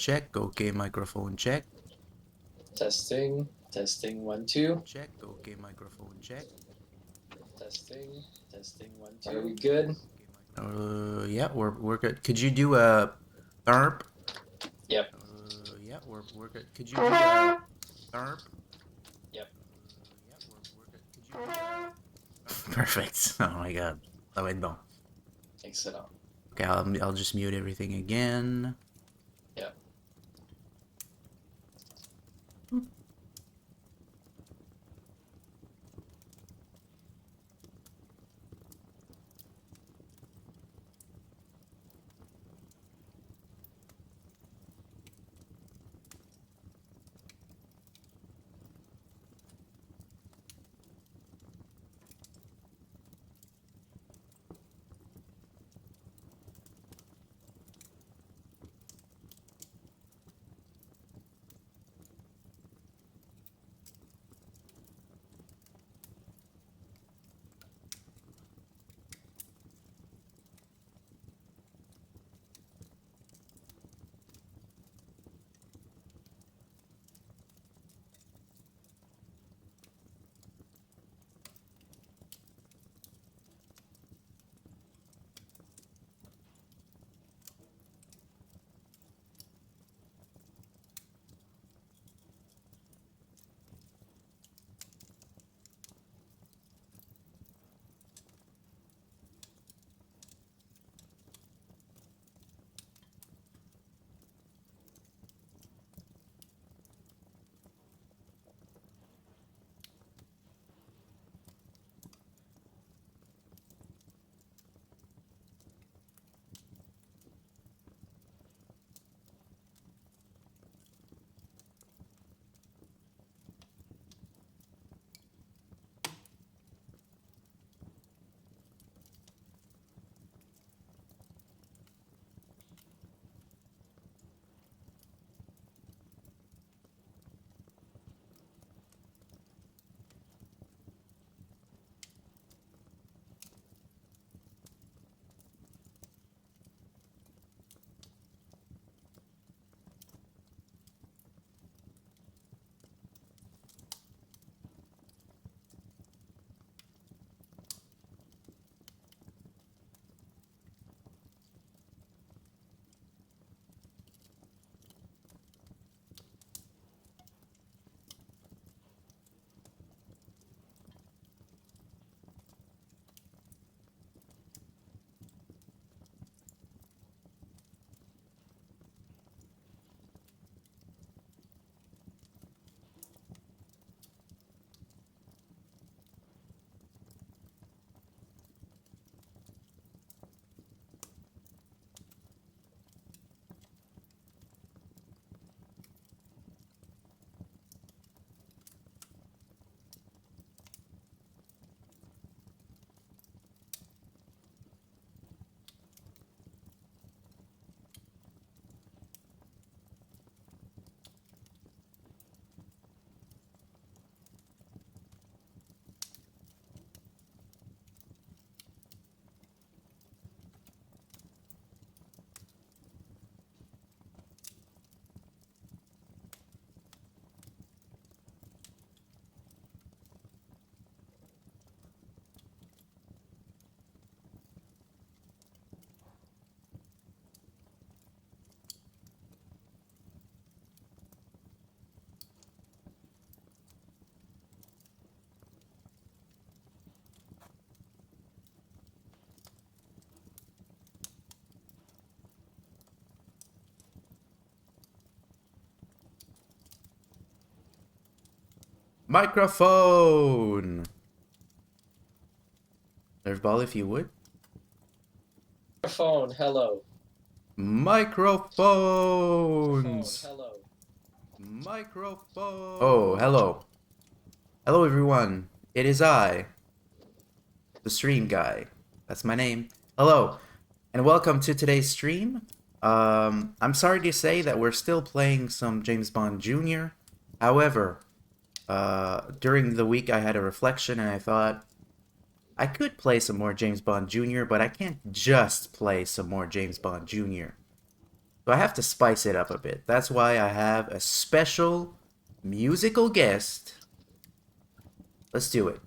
check. Okay, microphone check. Testing, testing, 1, 2. Check. Okay, microphone check. Testing, testing, 1, 2. Are we good? Yeah, we're good. Could you do a therp? Yep, Yeah, we're good. Could you do a therp? yep. Yeah, we're good. Could you do a Perfect. Oh my god. Oh wait, no. Excellent. Okay, I'll just mute everything again. Yep. Microphone! Curveball if you would. Phone, hello. Phone, Microphones! hello. Microphone! Oh, hello. Hello everyone. It is I, the stream guy. That's my name. Hello, and welcome to today's stream. I'm sorry to say that we're still playing some James Bond Jr. However, during the week I had a reflection and I thought I could play some more James Bond Jr., but I can't just play some more James Bond Jr. So I have to spice it up a bit. That's why I have a special musical guest. Let's do it.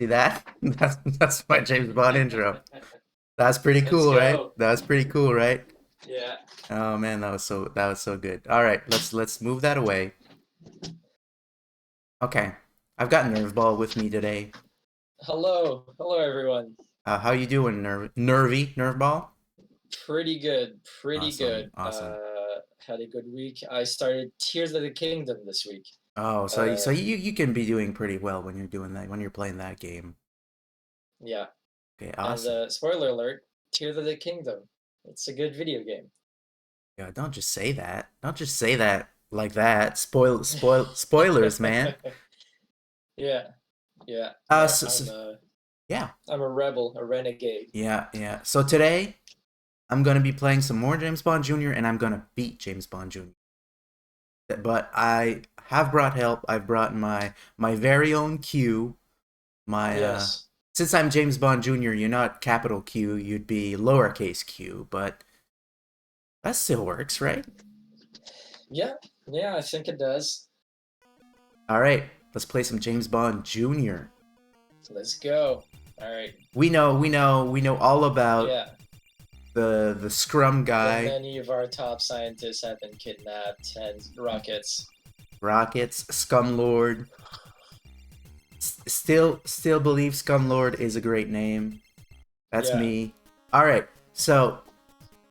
See that? That's my James Bond intro. That's pretty Let's cool, right? go. That's pretty cool, right? Yeah. Oh man, that was so good. All right, let's move that away. Okay, I've got Nerve Ball with me today. Hello everyone. How you doing, Nervy Nerve Ball? Pretty good, pretty Awesome, good. awesome. Had a good week. I started Tears of the Kingdom this week. Oh, so Uh, you can be doing pretty well when you're doing that when you're playing that game. yeah. Okay, And awesome. spoiler alert, Tears of the Kingdom. It's a good video game. Yeah, don't just say that. Don't just say that like that. Spoilers, man. Yeah, yeah. Uh, No, so, so, yeah, I'm a rebel, a renegade. yeah. So today I'm gonna be playing some more James Bond Jr. and I'm gonna beat James Bond Jr. But I have brought help. I've brought my very own Q. My Yes. since I'm James Bond Jr., you're not capital Q. You'd be lowercase Q, but that still works, right? Yeah, yeah, I think it does. All right, let's play some James Bond Jr. Let's go. All right. We know all about Yeah. the Scrum That guy, many of our top scientists have been kidnapped and rockets. Rockets, Scumlord. Still believe Scumlord is a great name. That's Yeah. me. All right, so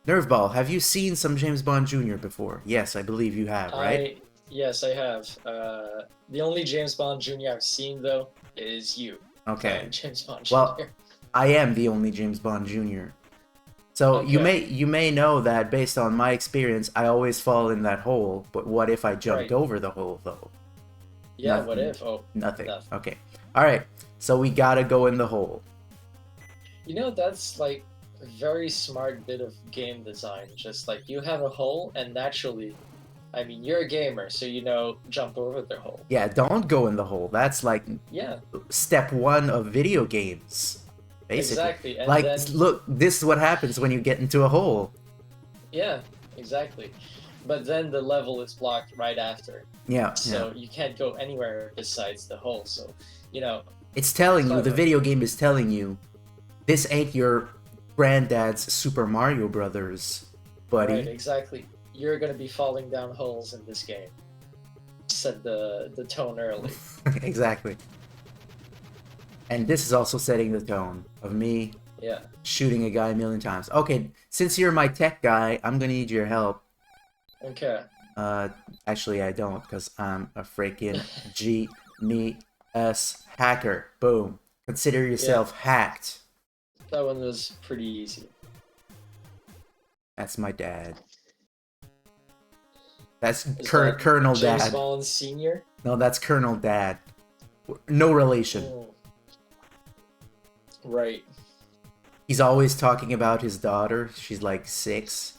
Nerveball, have you seen some James Bond Jr. before? Yes, I believe you have, right? Yes, I have. The only James Bond Jr. I've seen though is you Okay. playing James Bond Well, Jr. I am the only James Bond Jr. So Okay, you may know that based on my experience, I always fall in that hole. But what if I jumped right. over the hole though? Yeah, what Nothing. if? Oh, Nothing. nothing. Okay. All right. So we gotta go in the hole. You know, that's like a very smart bit of game design. Just like you have a hole, and naturally, I mean, you're a gamer, so you know, jump over the hole. Yeah, don't go in the hole. That's like Yeah, step one of video games, basically. exactly. And Like, then, look, this is what happens when you get into a hole. yeah, exactly. But then the level is blocked right after. Yeah. So you can't go anywhere besides the hole. So, you know, It's telling you, the clever. video game is telling you, this ain't your granddad's Super Mario Brothers, Right, buddy. exactly. You're gonna be falling down holes in this game. Said the tone early. Exactly. And this is also setting the tone of me Yeah. shooting a guy a million times. Okay, since you're my tech guy, I'm gonna need your help. Okay. Uh, actually, I don't, because I'm a freaking G-me-S hacker. Boom. Consider yourself hacked. That one was pretty easy. That's my dad. That's Is that Colonel James Dad. Bond Senior? No, that's Colonel Dad. No relation. Mm. Right. He's always talking about his daughter. She's like 6.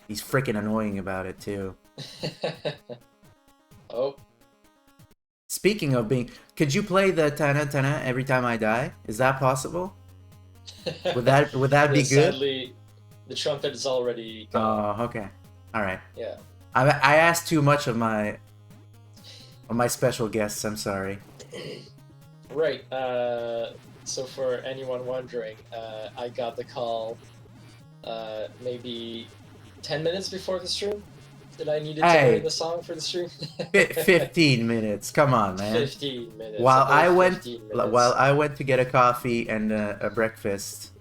He's freaking annoying about it too. Oh. Speaking of being, could you play the Tana Tana every time I die? Is that possible? Would that Yeah, be good? sadly, the trumpet is already gone. Oh, okay. All right. Yeah. I asked too much of my special guests. I'm sorry. Right. So for anyone wondering, I got the call maybe 10 minutes before the stream that I needed to learn Hey, the song for the stream. 15 minutes. Come on, man. 15 minutes. A whole 15 While minutes. I went to get a coffee and a breakfast,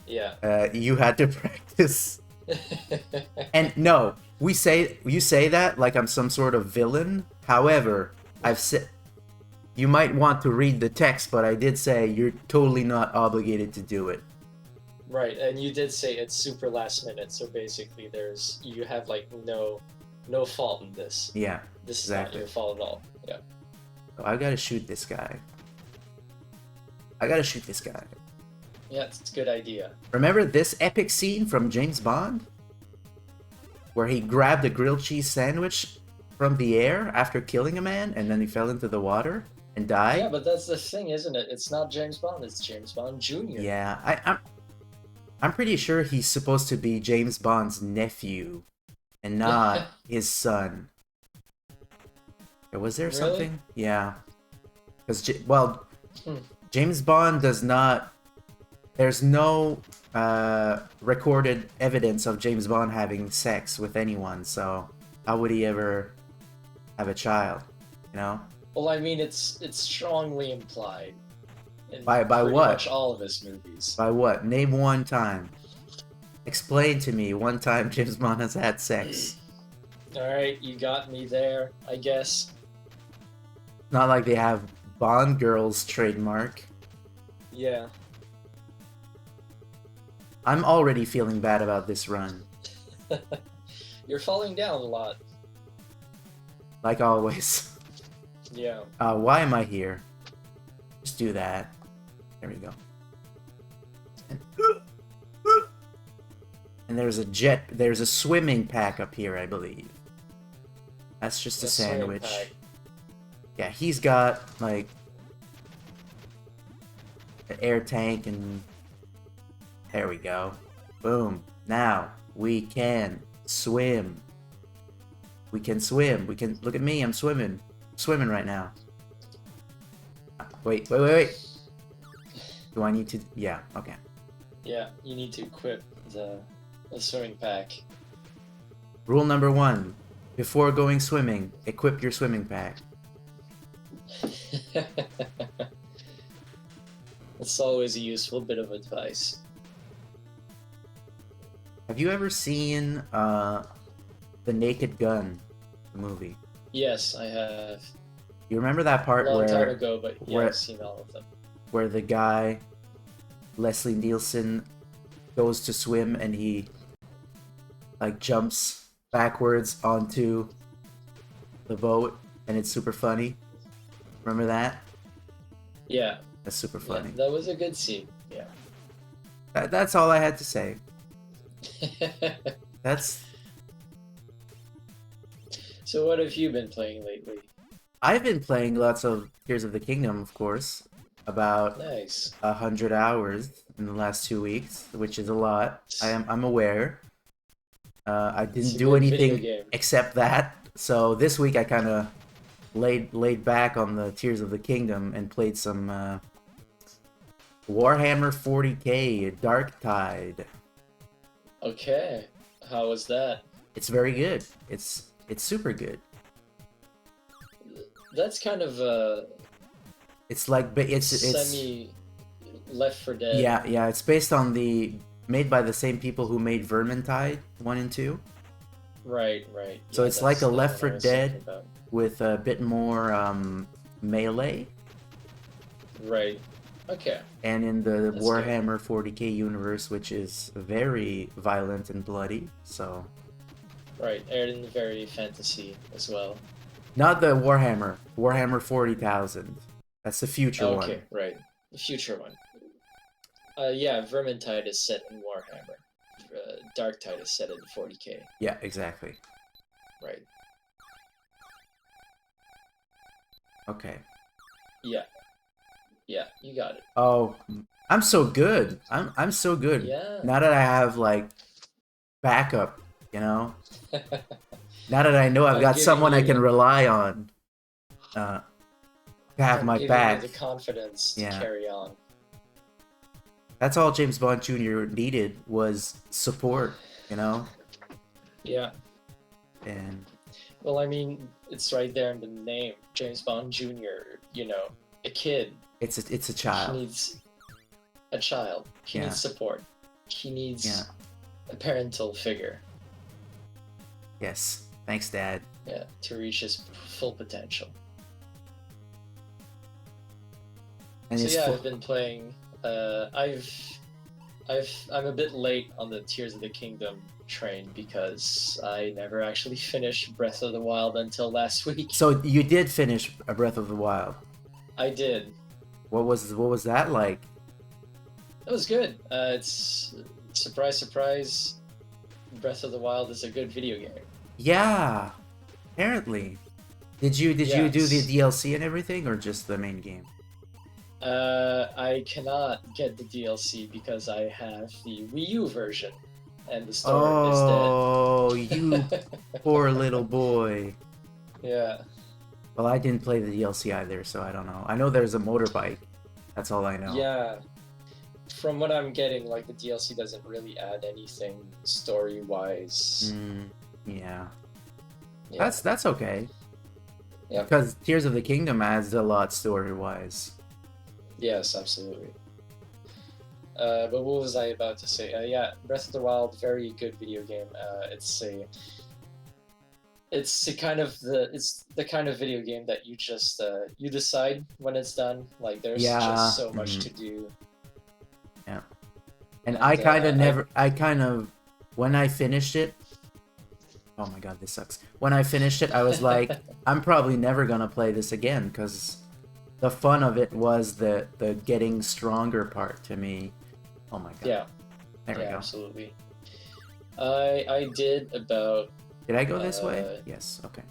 Yeah. you had to practice. And no, you say that like I'm some sort of villain. However, I've said you might want to read the text, but I did say you're totally not obligated to do it. Right, and you did say it's super last minute, so basically you have like no fault in this. Yeah, This is not exactly. your fault at all. Yeah. So I gotta shoot this guy. I gotta shoot this guy. Yeah, it's a good idea. Remember this epic scene from James Bond? Where he grabbed a grilled cheese sandwich from the air after killing a man and then he fell into the water and Yeah, died? but that's the thing, isn't it? It's not James Bond, it's James Bond Jr. Yeah, I'm pretty sure he's supposed to be James Bond's nephew and not his son. Was there Really? something? Yeah. Because, well, Hmm. James Bond does not. There's no recorded evidence of James Bond having sex with anyone, so how would he ever have a child? You know? Well, I mean, it's strongly implied in By pretty what? much all of his movies. By what? Name one time. Explain to me one time James Bond has had sex. All right, you got me there, I guess. Not like they have Bond Girls trademark. Yeah. I'm already feeling bad about this run. You're falling down a lot. Like always. Yeah. Why am I here? Just do that. There we go. And there's a swimming pack up here, I believe. That's just a swimming sandwich. pack. Yeah, he's got, like, an air tank and... There we go. Boom. Now, we can swim. We can swim. We can... Look at me, I'm swimming. I'm swimming right now. Wait. Do I need to... Yeah, okay. Yeah, you need to equip the swimming pack. Rule number 1. Before going swimming, equip your swimming pack. It's always a useful bit of advice. Have you ever seen The Naked Gun movie? Yes, I have. You remember that part A long time where ago, but yeah, where- I've seen all of them. where the guy Leslie Nielsen goes to swim and he like jumps backwards onto the boat and it's super funny? Remember that? Yeah, That's super yeah, funny. that was a good scene. Yeah. That's all I had to say. That's So what have you been playing lately? I've been playing lots of Tears of the Kingdom, of course. About Nice. 100 hours in the last 2 weeks, which is a lot. I'm aware. I It's didn't a do good video anything game. except that. So this week I kind of laid back on the Tears of the Kingdom and played some Warhammer 40k Dark Tide. Okay. How was that? It's very good. It's super good. That's kind of It's like it's semi Left 4 Dead. yeah. It's based on made by the same people who made Vermintide 1 and 2. Right. So Yeah, it's like that's a the Left one 4 I was thinking Dead about. with a bit more melee. Right. Okay. And in the That's Warhammer 40k universe, which is very violent and bloody, so... Right. And very fantasy as well. Not the Warhammer 40,000. That's the future one. Okay, right. The future one. Yeah, Vermintide is set in Warhammer. Darktide is set in 40k. Yeah, exactly. Right. Okay. Yeah. Yeah, you got it. Oh, I'm so good. I'm so good. Yeah. Now that I have, like, backup, you know? Now that I know I've I'm got giving someone I you- can rely on to have I'm my giving back. you the confidence to Yeah. carry on. That's all James Bond Jr. needed was support, you know? Yeah. And Well, I mean, it's right there in the name. James Bond Jr., you know, a kid. it's a He child. needs a child. He Yeah. needs support. He needs Yeah. a parental figure. Yes. Thanks, Dad. Yeah, to reach his full potential. And So his yeah, full- I've been playing. I'm a bit late on the Tears of the Kingdom train because I never actually finished Breath of the Wild until last week. So you did finish A Breath of the Wild. I did. What was that like? It was good. It's surprise, surprise. Breath of the Wild is a good video game. Yeah, apparently. Did you do the Yes. DLC and everything, or just the main game? I cannot get the DLC because I have the Wii U version, and the store is dead. Oh, you poor little boy. Yeah. Well, I didn't play the DLC either, so I don't know. I know there's a motorbike. That's all I know. Yeah. From what I'm getting, like the DLC doesn't really add anything story-wise. Yeah. Yeah. That's okay. Yeah. Because Tears of the Kingdom adds a lot story-wise. Yes, absolutely. But what was I about to say? Yeah, Breath of the Wild, very good video game. It's the kind of video game that you just you decide when it's done. Like there's Yeah. just so much to do. Yeah. And And I kind of, when I finished it, oh my god, this sucks. When I finished it, I was like, I'm probably never gonna play this again, because the fun of it was the getting stronger part to me. Oh my god. Yeah, There we yeah, go. absolutely. I did about Did I go this way? uh, Yes, okay.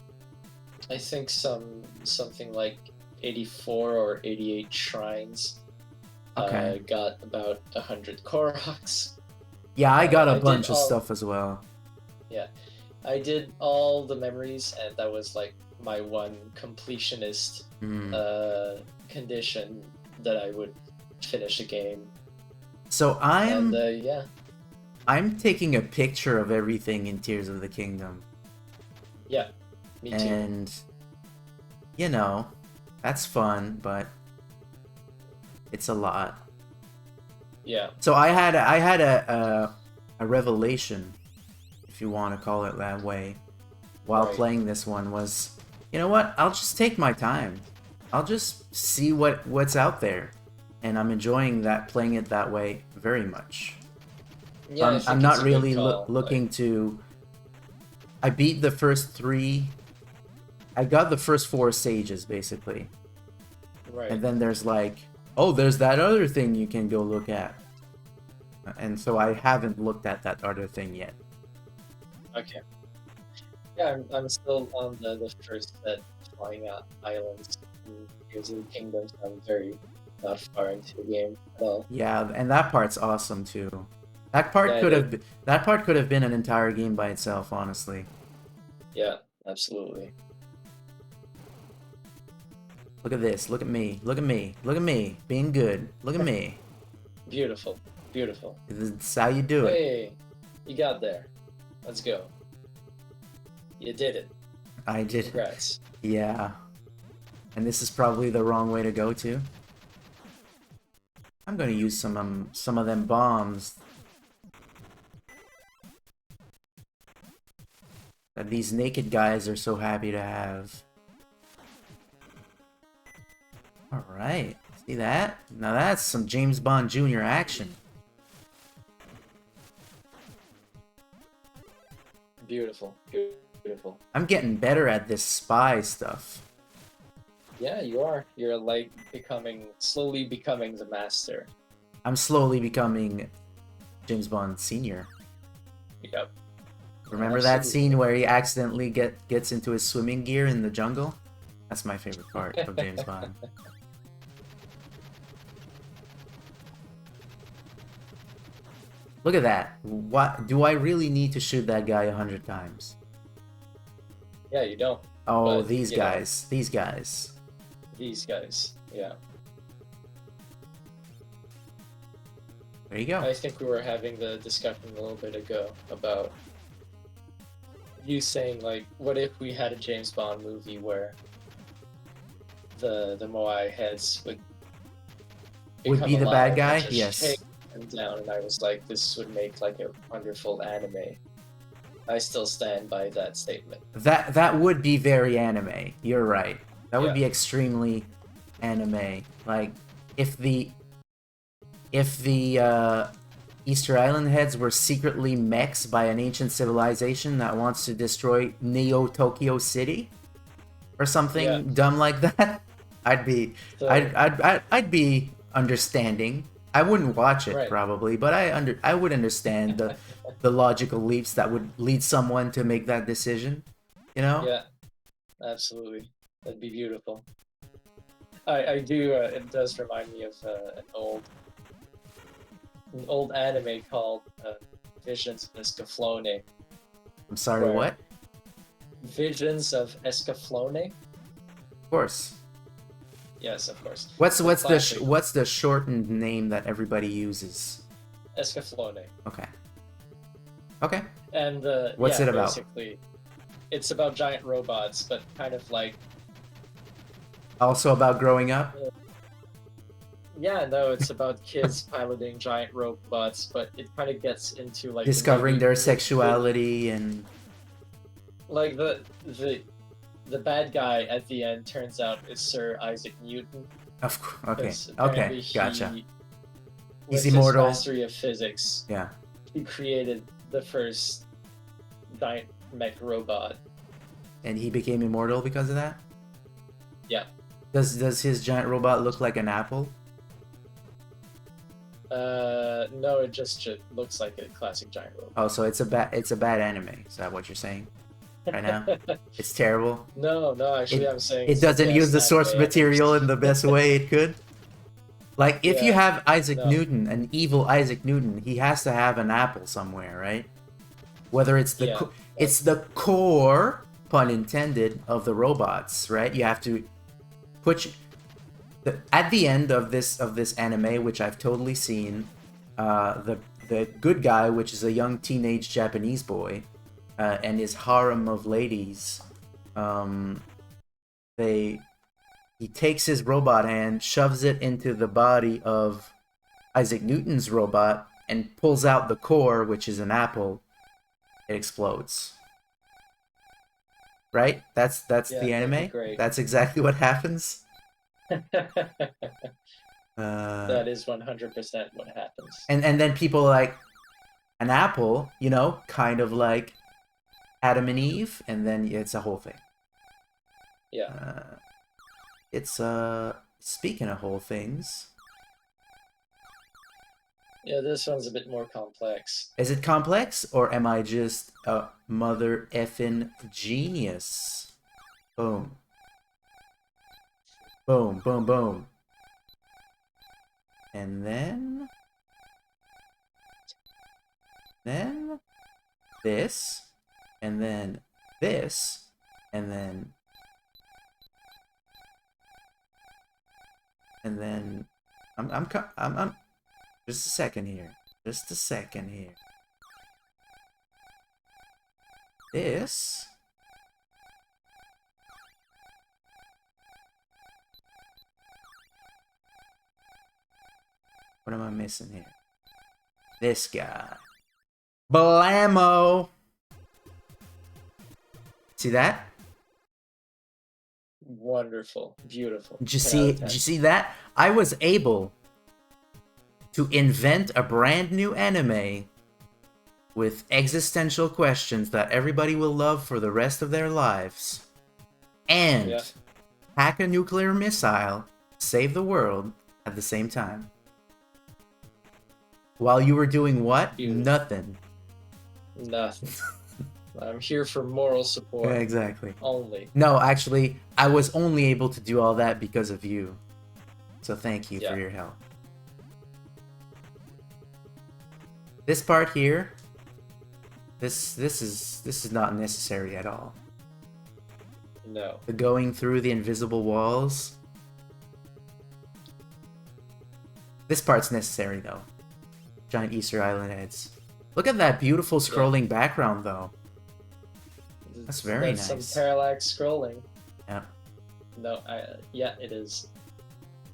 I think something like 84 or 88 shrines. Okay. Got about 100 Koroks. Yeah, I got a I did bunch of all stuff as well. Yeah, I did all the memories, and that was like my one completionist Mm. condition that I would finish a game. So And I'm yeah, I'm taking a picture of everything in Tears of the Kingdom. yeah, me too. And you know, that's fun, but it's a lot. Yeah, So I had a revelation, if you want to call it that way, while right. playing this one. Was, you know what? I'll just take my time. I'll just see what's out there, and I'm enjoying that, playing it that way very much. Yeah, I I'm think it's not a good really call. looking to. I beat the first three. I got the first four sages basically, Right. and then there's like, oh, there's that other thing you can go look at. And so I haven't looked at that other thing yet. Okay. Yeah, I'm still on the first set flying out islands in Tears of the Kingdom, so I'm very not far into the game at all. Yeah, and that part's awesome too. That Yeah, part I did. that part could have been an entire game by itself, honestly. Yeah, absolutely. Look at this. Look at me. Look at me. Look at me. Being good. Look at me. Beautiful, beautiful. This is how you do it. Hey, you got there. Let's go. You did it. I did. Congrats. Yeah. And this is probably the wrong way to go to. I'm gonna use some of them bombs that these naked guys are so happy to have. Alright. See that? Now that's some James Bond Jr. action. Beautiful, beautiful. I'm getting better at this spy stuff. Yeah, you are. You're like slowly becoming the master. I'm slowly becoming James Bond Sr. Yep. Remember that Absolutely. scene where he accidentally gets into his swimming gear in the jungle? That's my favorite part of James Bond. Look at that. What do I really need to shoot that guy 100 times? Yeah, you don't. Oh, But, these you know, guys. These guys. these guys. Yeah. There you go. I think we were having the discussion a little bit ago about you saying like, what if we had a James Bond movie where the Moai heads would Would become be the bad alive guy? and just Yes. take them down, and I was like, this would make like a wonderful anime. I still stand by that statement. That would be very anime. You're right. That would Yeah. be extremely anime. Like if the Easter Island heads were secretly mechs by an ancient civilization that wants to destroy Neo Tokyo City or something Yeah. dumb like that, I'd be So I'd be understanding. I wouldn't watch it Right. probably, but I would understand the logical leaps that would lead someone to make that decision. You know? Yeah, absolutely. That'd be beautiful. I do. It does remind me of an old anime called Visions of Escaflowne, I'm sorry, where what? Visions of Escaflowne. Of course. Yes, of course. What's The what's the classic what's the shortened name that everybody uses? Escaflowne. Okay. Okay. And What's yeah, it about? basically, it's about giant robots, but kind of like Also about growing up? uh, yeah, no, it's about kids piloting giant robots, but it kind of gets into like the Discovering their nitty-gritty. sexuality and Like the bad guy at the end turns out is Sir Isaac Newton, okay. because Okay, apparently gotcha. he, He's with his immortal. mastery of physics, Yeah. he created the first giant mech robot. And he became immortal because of that? Yeah. Does his giant robot look like an apple? No, it just looks like a classic giant Oh, so it's a bad anime. Is that what you're saying right now? robot. It's terrible. No, no, actually, It I'm saying it it's the doesn't use best the anime source ever. material in the best way it could. Like if you Yeah, have Isaac no, Newton, an evil Isaac Newton, he has to have an apple somewhere, right? Whether it's yeah, it's the core, pun intended, of the robots, right? You have to put at the end of this anime, which I've totally seen, the good guy, which is a young teenage Japanese boy, and his harem of ladies, um, they he takes his robot hand, shoves it into the body of Isaac Newton's robot, and pulls out the core, which is an apple. It explodes. Right? That's yeah, the that'd be anime. great. That's exactly what happens. Uh, That is 100% what happens. and then people like an apple, kind of like Adam and Eve, and then it's a whole thing. Yeah, Uh, it's speaking of whole things, yeah, this one's a bit more complex. is it complex or am I just a mother effing genius? Boom, boom, boom, boom, and then this, and then this, and then I'm just a second here. Just a second here. This. What am I missing here? This guy. Blammo! See that? Wonderful, beautiful. Did you 10 out see? of Did 10. you see that? I was able to invent a brand new anime with existential questions that everybody will love for the rest of their lives, and Yeah, hack a nuclear missile, save the world at the same time. While you were doing what? beautiful. Nothing. Nothing. I'm here for moral Yeah, support exactly. only. No, actually, I was only able to do all that because of you. So thank you for Yeah, your help. This part here, this is not necessary at all. no. The going through the invisible walls. This part's necessary though. Giant Easter Island heads. Look at that beautiful Yeah. scrolling background though. That's very That's nice. some parallax scrolling. Yeah. No, yeah, it is.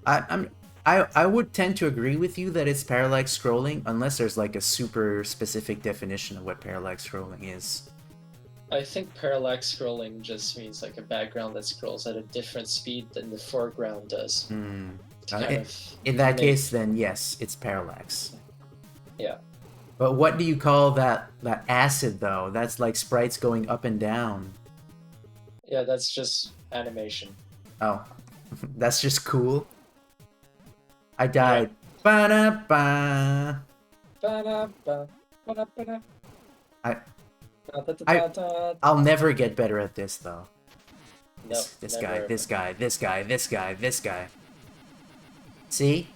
I would tend to agree with you that it's parallax scrolling unless there's like a super specific definition of what parallax scrolling is. I think parallax scrolling just means like a background that scrolls at a different speed than the foreground does. Hmm. To Uh, kind in, of in that make- case, then yes, it's parallax. Yeah. But what do you call that acid though? That's like sprites going up and down. Yeah, that's just animation. Oh, that's just cool. I died. Ba-da-ba. Ba-da-ba, ba-da-ba-da, I I ba-da-da-da-da. I'll never get better at this though. Nope, This guy, never this ever. guy, this guy, this guy, this guy. See?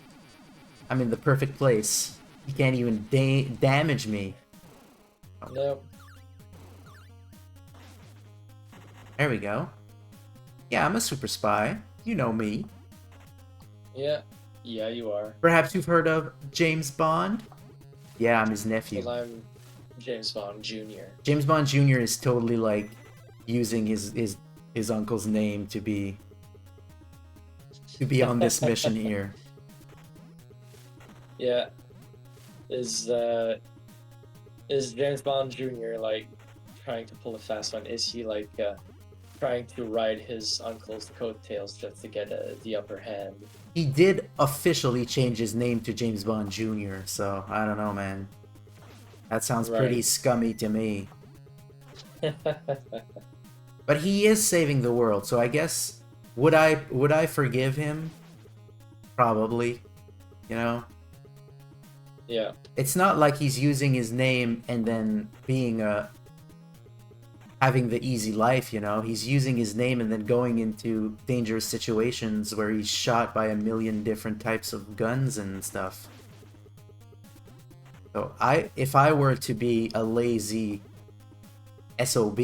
I'm in the perfect place. He can't even damage me. Oh, Nope. there we go. Yeah, I'm a super spy. You know me. Yeah. Yeah, you are. Perhaps you've heard of James Bond? Yeah, I'm his nephew. Well, I'm James Bond Jr. James Bond Jr. is totally like using his uncle's name to be on this mission here. Yeah. Is uh is James Bond Jr. like trying to pull a fast one? Is he like trying to ride his uncle's coattails just to get the upper hand? He did officially change his name to James Bond Jr., so I don't know, man. That sounds pretty Right. scummy to me. But he is saving the world, so I guess would I forgive him? Probably. You know? Yeah. It's not like he's using his name and then having the easy life, you know? He's using his name and then going into dangerous situations where he's shot by a million different types of guns and stuff. So if I were to be a lazy SOB,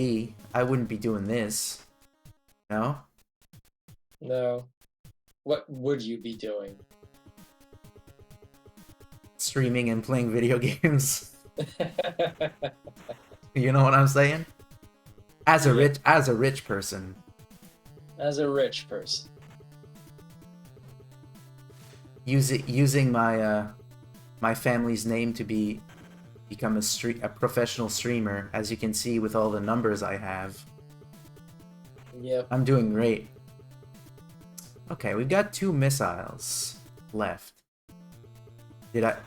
I wouldn't be doing this. No? No. What would you be doing? Streaming and playing video games. You know what I'm saying? As a rich person. As a rich person. Using my family's name to become a professional streamer, as you can see with all the numbers I have. Yep. I'm doing great. Okay, we've got 2 missiles left.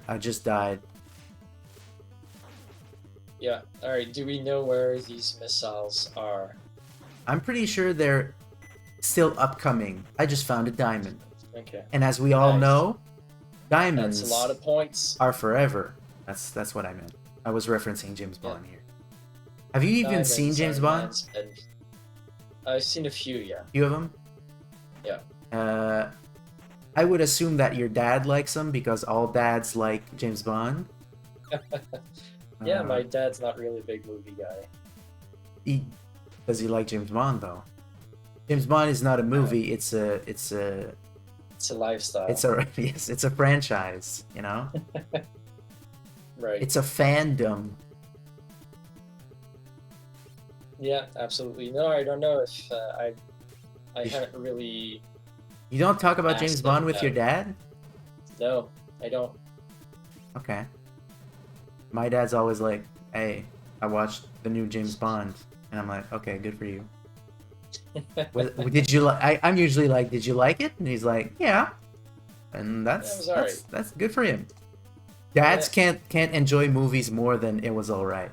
I just died. Yeah. Alright, do we know where these missiles are? I'm pretty sure they're still upcoming. I just found a diamond. Okay. And as we all Nice. know, diamonds That's a lot of points. are forever. That's what I meant. I was referencing James Bond here. Have you even Diamonds seen James are Bond? man's envy. I've seen a few, yeah. Few of them? Yeah. I would assume that your dad likes them because all dads like James Bond. Yeah, Uh, my dad's not really a big movie guy. Does he like James Bond though? James Bond is not a movie. It's a It's a lifestyle. yes, it's a franchise. You know, right. it's a fandom. Yeah, absolutely. No, I don't know if I You haven't really. You don't talk about Ask James them Bond with that. your dad? No, I don't. Okay. My dad's always like, "Hey, I watched the new James Bond," and I'm like, "Okay, good for you." Did you like? I'm usually like, "Did you like it?" And he's like, "Yeah," and Yeah, it was alright. that's good for him. Dads Yeah. can't enjoy movies more than it was all right.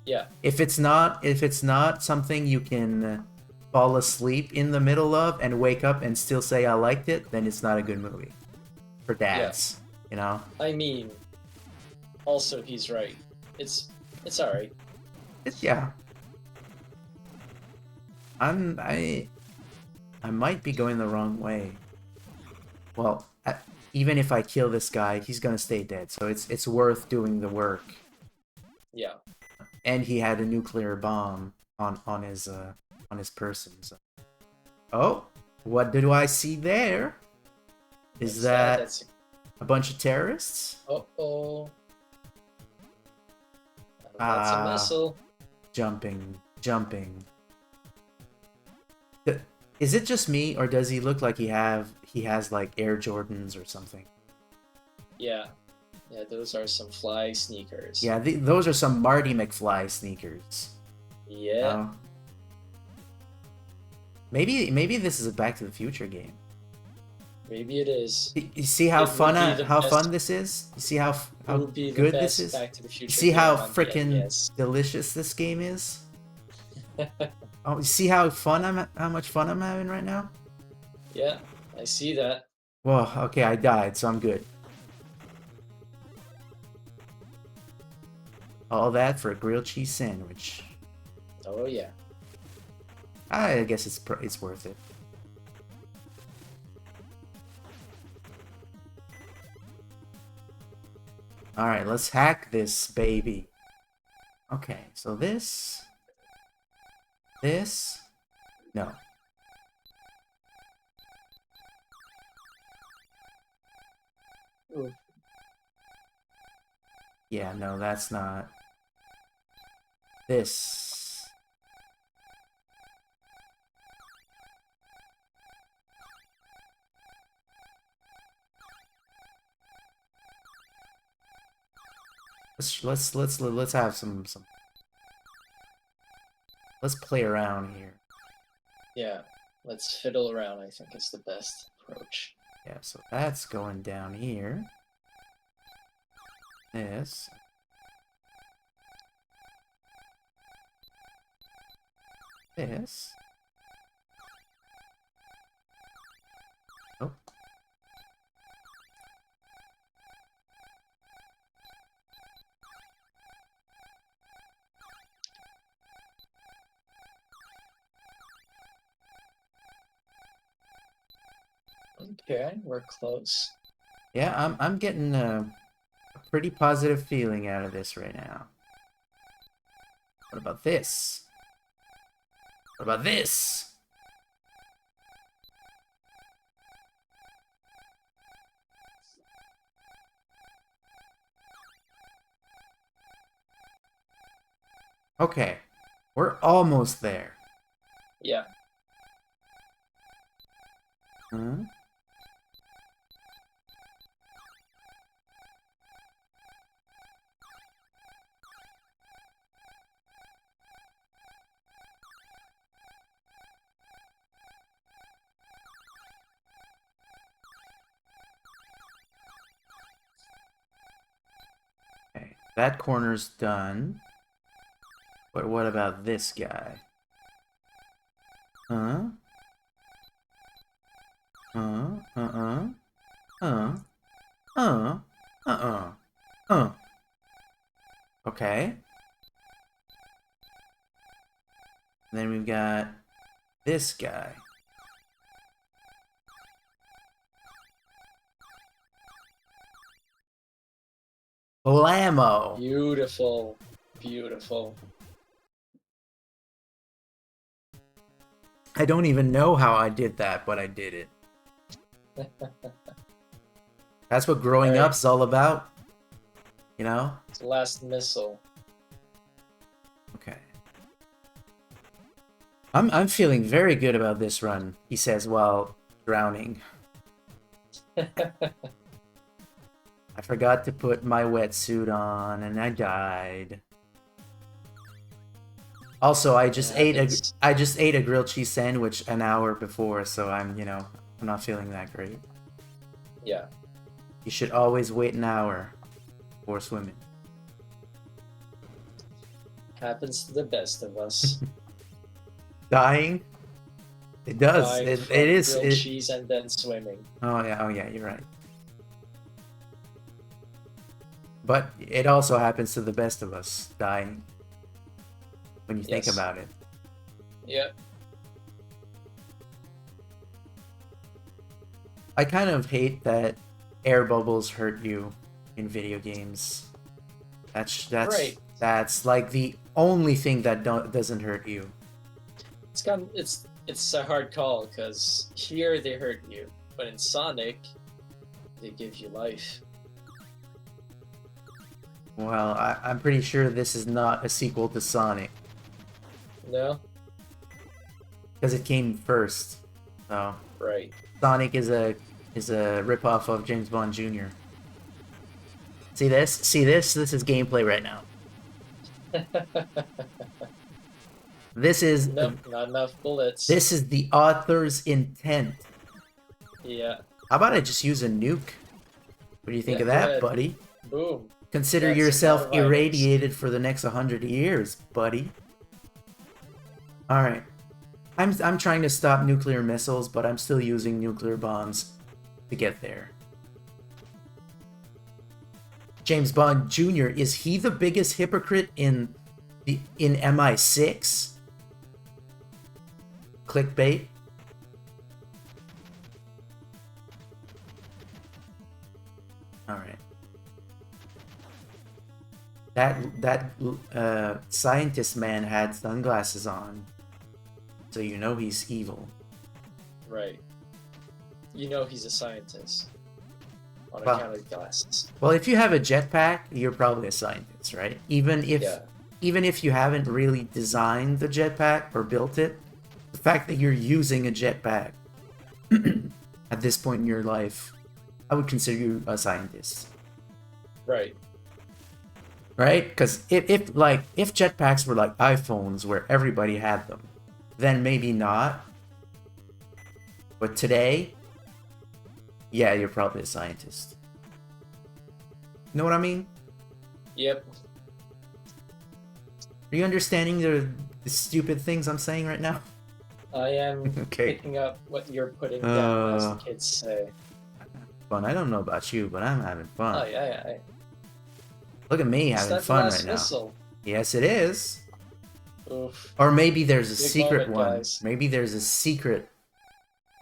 Yeah, If it's not something you can fall asleep in the middle of and wake up and still say I liked it, then it's not a good movie for dads. You know, I mean, also he's right. It's alright. yeah. I might be going the wrong way. Well, even if I kill this guy, he's gonna stay dead. So it's worth doing the work. Yeah. And he had a nuclear bomb on his person. So. Oh, what do I see there? Is What's that That's a bunch of terrorists? oh. That's a Ah. missile. Jumping. Is it just me, or does he look like he has like Air Jordans or something? Yeah. Yeah, those are some fly sneakers. Yeah, those are some Marty McFly sneakers. Yeah. Maybe this is a Back to the Future game. Maybe it is. You see how It would be the how best- fun this is? You see how It would be the good best this is? Back to the Future You see game how on the freaking NES. delicious this game is? Oh, you see how much fun I'm having right now? Yeah, I see that. Well, okay, I died, so I'm good. All that for a grilled cheese sandwich. Oh yeah. I guess it's worth it. Alright, let's hack this baby. Okay, so this... No. Ooh. Yeah, no, that's not... This... Let's have some... Let's play around here. Yeah. Let's fiddle around, I think is the best approach. Yeah, so that's going down here. This. This. Oh. Okay, we're close. Yeah, I'm getting a pretty positive feeling out of this right now. What about this? What about this? Okay, we're almost there. Yeah. Huh? Okay, that corner's done. But what about this guy? Huh? Uh-uh. Okay. Then we've got this guy. Blammo! Beautiful. Beautiful. I don't even know how I did that, but I did it. That's what growing Alright. up's all about. You know? Last missile. Okay. I'm feeling very good about this run, he says while drowning. I forgot to put my wetsuit on and I died. Also, I just ate a grilled cheese sandwich an hour before, so I'm not feeling that great. Yeah. You should always wait an hour before swimming. Happens to the best of us. Dying? It does. Dying It from is. grilled cheese and then swimming. Oh yeah, you're right. But it also happens to the best of us, dying. When you think Yes. about it. Yep. I kind of hate that air bubbles hurt you in video games. Right. That's like the only thing that doesn't hurt you. It's a hard call because here they hurt you, but in Sonic, they give you life. Well, I'm pretty sure this is not a sequel to Sonic No? because it came first. So Right. Sonic is a ripoff of James Bond Jr. See this? See this? This is gameplay right now. This is Nope, not enough bullets. this is the author's intent. Yeah. How about I just use a nuke? What do you think Yeah, of go that, ahead. buddy? Boom. Consider That's yourself a lot of items. irradiated for the next 100 years, buddy. All right. I'm trying to stop nuclear missiles, but I'm still using nuclear bombs to get there. James Bond Jr., is he the biggest hypocrite in MI6? Clickbait. All right. That scientist man had sunglasses on, so you know he's evil. Right. You know he's a scientist. On Well- account of glasses. Well, if you have a jetpack, you're probably a scientist, right? Even if you haven't really designed the jetpack or built it, the fact that you're using a jetpack at this point in your life, I would consider you a scientist. Right. Right? Because if jetpacks were like iPhones where everybody had them, then maybe not. But today, yeah, you're probably a scientist. Know what I mean? Yep. Are you understanding the stupid things I'm saying right now? I am Okay. picking up what you're putting down, as the kids say. Fun. I don't know about you, but I'm having fun. Oh, yeah. Look at me Is having that the fun last right now. whistle? Yes, it is. Oof. Or maybe there's a Big secret moment, one. guys. Maybe there's a secret.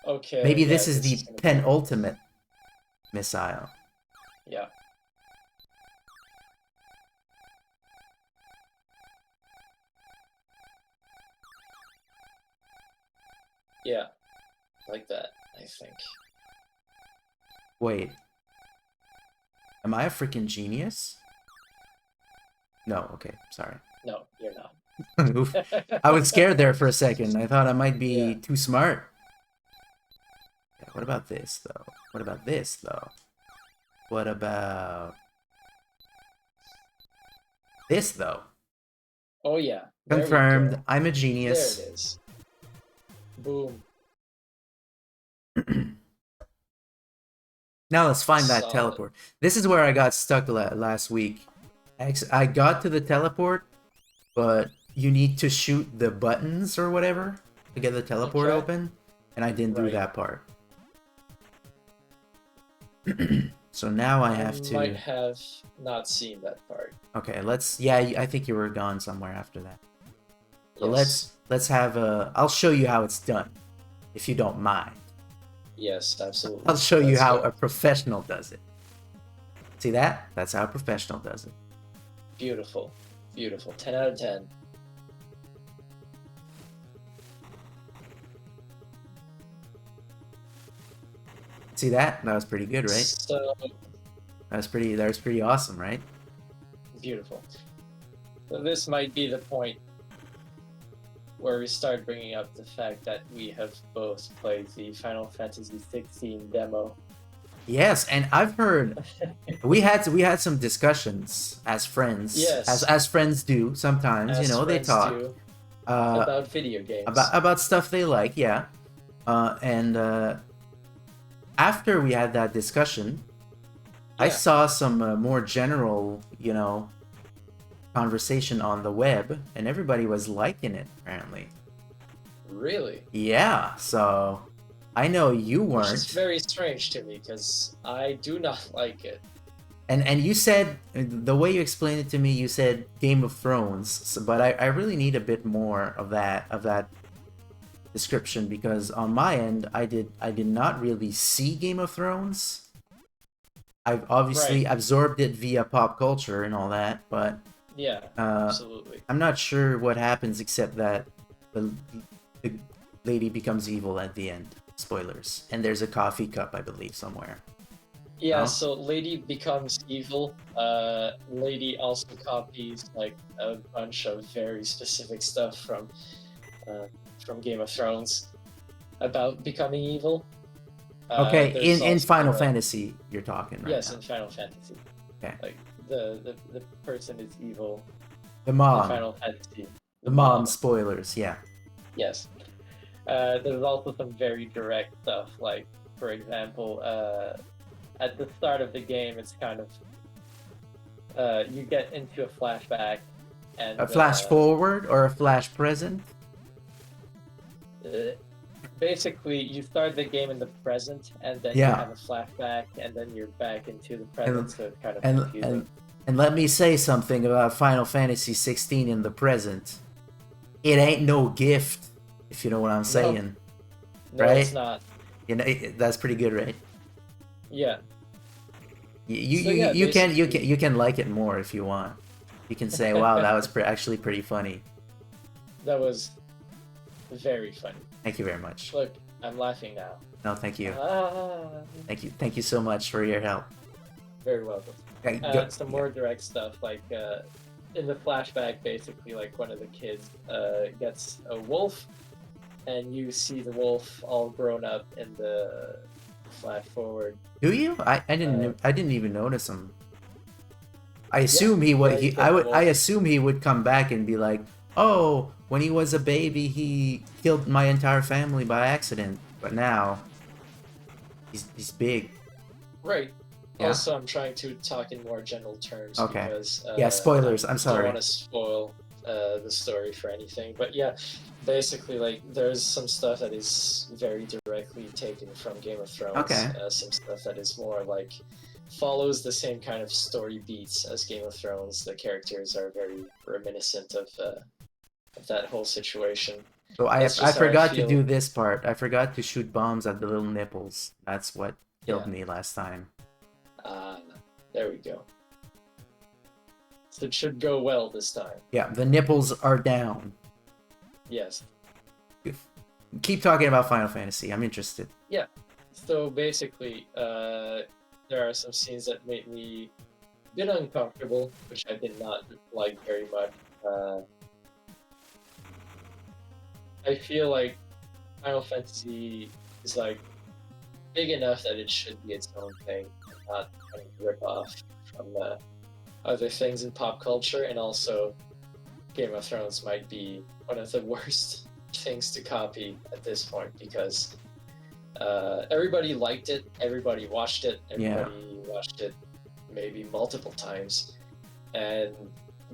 Okay. Maybe yeah, this is the gonna be- penultimate missile. Yeah. Yeah. Like that, I think. Wait. Am I a freaking genius? No, okay, sorry. No, you're not. Oof. I was scared there for a second. I thought I might be Yeah. too smart. Yeah, what about this, though? What about this, though? What about this, though? Oh, yeah. There we Confirmed. go. I'm a There genius. it is. Boom. Now let's find that Solid. teleport. This is where I got stuck last week. I got to the teleport, but you need to shoot the buttons or whatever to get the teleport Okay. open, and I didn't do Right. that part. So now I have I to... might have not seen that part. Okay, let's... Yeah, I think you were gone somewhere after that. So Yes. let's have a... I'll show you how it's done, if you don't mind. Yes, absolutely. I'll show you Let's how go. a professional does it. See that? That's how a professional does it. Beautiful. Beautiful. 10 out of 10. See that? That was pretty good, right? So That was pretty awesome, right? beautiful. So this might be the point where we start bringing up the fact that we have both played the Final Fantasy 16 demo. Yes, and I've heard we had some discussions as friends. Yes. As friends do sometimes, As you know, they friends talk do, uh, about video games. about stuff they like, yeah. And after we had that discussion, I Yeah. saw some more general, you know, conversation on the web, and everybody was liking it apparently. Really? Yeah, so I know you Which is weren't. very strange to me because I do not like it. And you said, the way you explained it to me, you said Game of Thrones, but I really need a bit more of that description, because on my end I did not really see Game of Thrones. I've obviously Right. absorbed it via pop culture and all that, but Yeah, absolutely. I'm not sure what happens except that the lady becomes evil at the end. Spoilers. And there's a coffee cup, I believe, somewhere. Yeah, No? so Lady becomes evil. Lady also copies like a bunch of very specific stuff from Game of Thrones about becoming evil. Okay, There's in also Final a- Fantasy you're talking right Yes, now. in Final Fantasy. Okay. Like the person is evil The in mom. Final Fantasy. The mom spoilers, yeah. Yes. There's also some very direct stuff, like, for example, at the start of the game, it's kind of, you get into a flashback, and... A flash forward or a flash present? uh, basically you start the game in the present, and then you Yeah, have a flashback, and then you're back into the present, and so it's kind of and confusing. and and let me say something about Final Fantasy 16 in the present. It ain't no gift, if you know what I'm No, saying, no, it's right? not. You know, that's pretty good, right? Yeah. You So you yeah, you can you can basically you can like it more if you want. You can say, "Wow, that was actually pretty funny." that was very funny. Thank you very much. Look, I'm laughing now. No, thank you. Ah, Thank you so much for your help. very welcome. Okay, go, Some yeah. more direct stuff, like in the flashback, basically, like one of the kids gets a wolf, and you see the wolf all grown up in the flash forward. Do you? Uh, I didn't even notice him. I yeah, assume he would yeah, you he get the I wolf. assume he would come back and be like, "Oh, when he was a baby, he killed my entire family by accident." But now he's big. Right. Yeah. Also, I'm trying to talk in more general terms Okay. because Yeah, I spoilers. I'm don't sorry. want to spoil the story for anything. But yeah, basically, like there's some stuff that is very directly taken from Game of Thrones. Okay. Some stuff that is more like follows the same kind of story beats as Game of Thrones. The characters are very reminiscent of that whole situation. So That's I just how I forgot to feel. do this part. I forgot to shoot bombs at the little nipples. That's what killed Yeah. me last time. Uh, there we go. So it should go well this time. Yeah, the nipples are down. Yes. Keep talking about Final Fantasy. I'm interested. Yeah. So basically, there are some scenes that made me a bit uncomfortable, which I did not like very much. Uh, I feel like Final Fantasy is like big enough that it should be its own thing, and not kind of rip off from other things in pop culture. And also, Game of Thrones might be one of the worst things to copy at this point because everybody liked it, everybody watched it, Yeah. everybody watched it maybe multiple times, and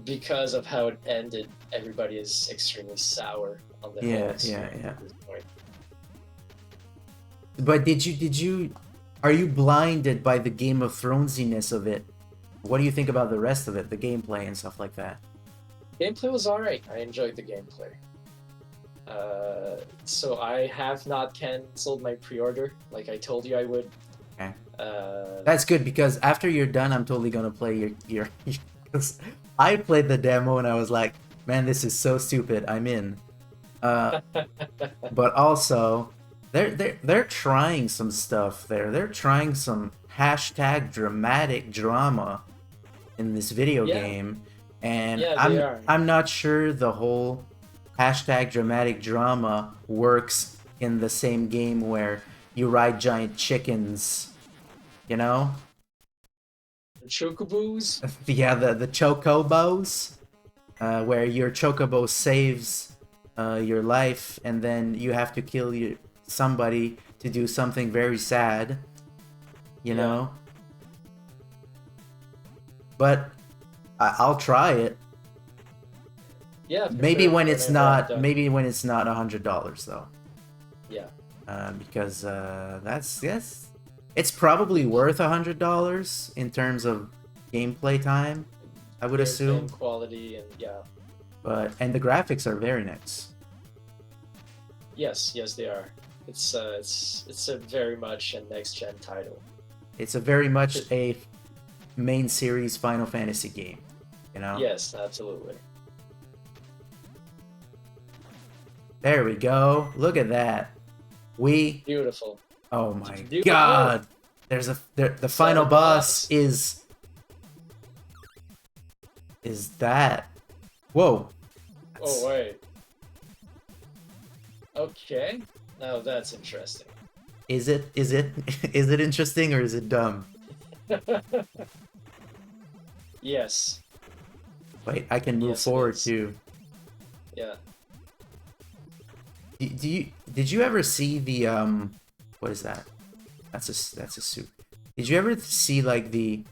because of how it ended, everybody is extremely sour on the whole Yeah, experience yeah. at this point. But are you blinded by the Game of Thronesiness of it? What do you think about the rest of it, the gameplay and stuff like that? Gameplay was alright. I enjoyed the gameplay. So I have not canceled my pre-order like I told you I would. Okay. Uh, That's good because after you're done, I'm totally gonna play your. Cause I played the demo and I was like, man, this is so stupid. I'm in. Uh, but also, they're trying some stuff there. They're trying some hashtag dramatic drama in this video yeah, game, and yeah, they are. I'm not sure the whole hashtag dramatic drama works in the same game where you ride giant chickens, you know? The Chocobos? Yeah, the chocobos, where your chocobo saves your life, and then you have to kill somebody to do something very sad, you Yeah. know? But I'll try it. Yeah, for Maybe sure. when it's Whenever I'm not, done. maybe when it's not $100 though, Yeah. because that's it's probably worth $100 in terms of gameplay time, I would Gameplay assume. and quality and yeah. And the graphics are very nice. Yes, yes, they are. It's a very much a next gen title. It's a very much a main series Final Fantasy game, you know? Yes, absolutely. There we go. Look at that. Beautiful. Oh my Beautiful. god. The final boss is that. Whoa. Oh wait. Okay. Now that's interesting. Is it is it interesting or is it dumb? Yes. Wait, I can move Yes, it forward is. too. Yeah. Did you ever see the what is that? That's a suit. Did you ever see like the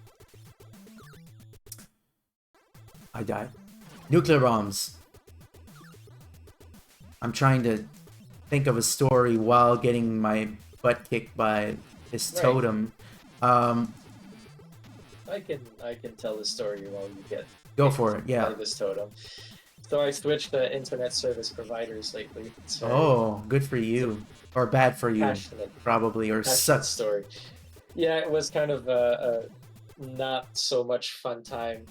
I died. Nuclear bombs. I'm trying to think of a story while getting my butt kicked by this Right. totem. Um, I can tell the story while you get Go picked for it. by Yeah. this totem. So I switched to internet service providers lately. Oh, good for It's a you, or bad for you, passionate probably, or passionate suck. story. Yeah, it was kind of a not so much fun time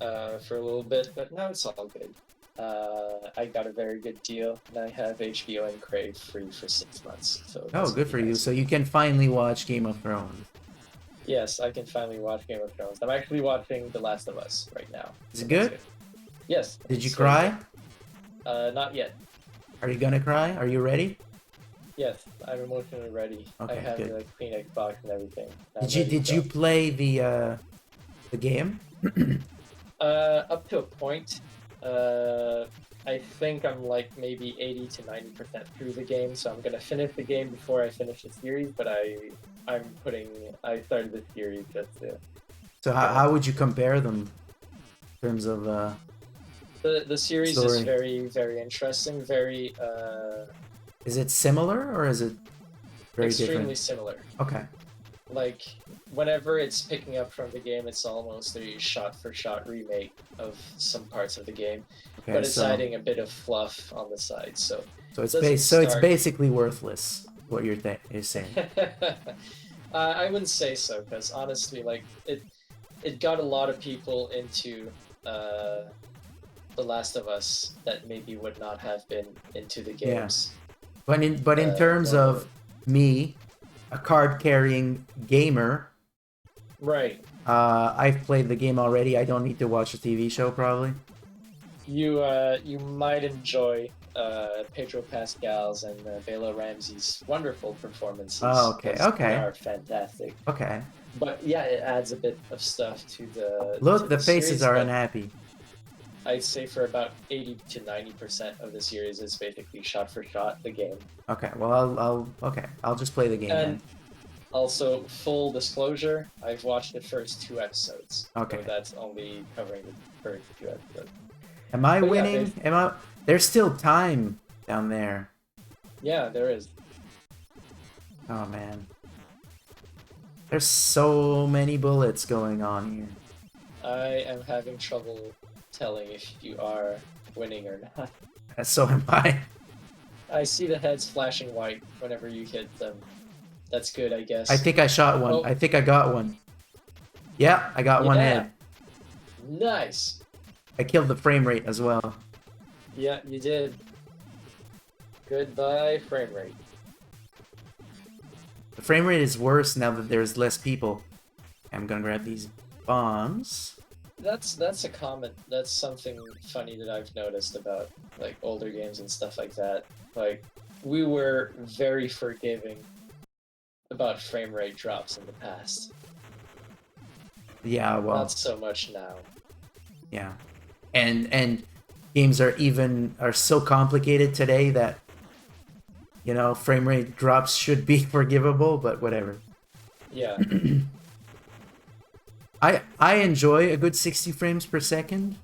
for a little bit, but now it's all good. I got a very good deal, and I have HBO and Crave free for 6 months, so Oh, that's good gonna for be you. nice. So you can finally watch Game of Thrones. Yes, I can finally watch Game of Thrones. I'm actually watching The Last of Us right now, Is so it that's good? good. Yes, Did you it's very good. cry? Not yet. Are you gonna cry? Are you ready? Yes, I'm emotionally ready. I Okay, have good. the Kleenex box and everything. I'm Did you ready to did you go. play the game? Up to a point. Uh, I think I'm like maybe 80 to 90% through the game, so I'm gonna finish the game before I finish the series. But I started the series just to, So you know, how would you compare them in terms of the series is story? very very interesting, very Is it similar or is it very extremely different? similar. Okay. Like whenever it's picking up from the game, it's almost a shot for shot remake of some parts of the game, Okay. but it's So adding a bit of fluff on the side. So so it it's doesn't start. basically worthless. What you're saying. I wouldn't say so because honestly, like it got a lot of people into uh, The Last of Us that maybe would not have been into the Yeah. games But in terms normally. of me, a card carrying gamer, Right. I've played the game already. I don't need to watch a TV show probably. You might enjoy Pedro Pascal's and Bela Ramsey's wonderful Oh, performances okay. because they Okay. are fantastic. Okay. But yeah, it adds a bit of stuff to Look, the the faces series. are But unhappy. I'd say for about 80 to 90% of the series is basically shot for shot the game. Okay. Well, I'll just play the game then. And also, full disclosure, I've watched the first 2 episodes, so Okay. that's only covering the first 2 episodes. Am I But yeah, winning? Am I? There's still time down there. there is. Oh man. There's so many bullets going on here. I am having trouble telling if you are winning or not. So am I. I see the heads flashing white whenever you hit them. That's good, I I guess. think I shot one. Oh, I think I got one. Yeah, I got one yeah, head. nice. I killed the frame rate as well. Yeah, you did. Goodbye, frame rate. The frame rate is worse now that there's less people. I'm gonna grab these bombs. That's a comment. That's something funny that I've noticed about like older games and stuff like that. Like we were very forgiving about frame rate drops in the past. Yeah, Not well, so much now. yeah. And games are so complicated today that frame rate drops should be forgivable, but whatever. Yeah. I enjoy a good 60 frames per second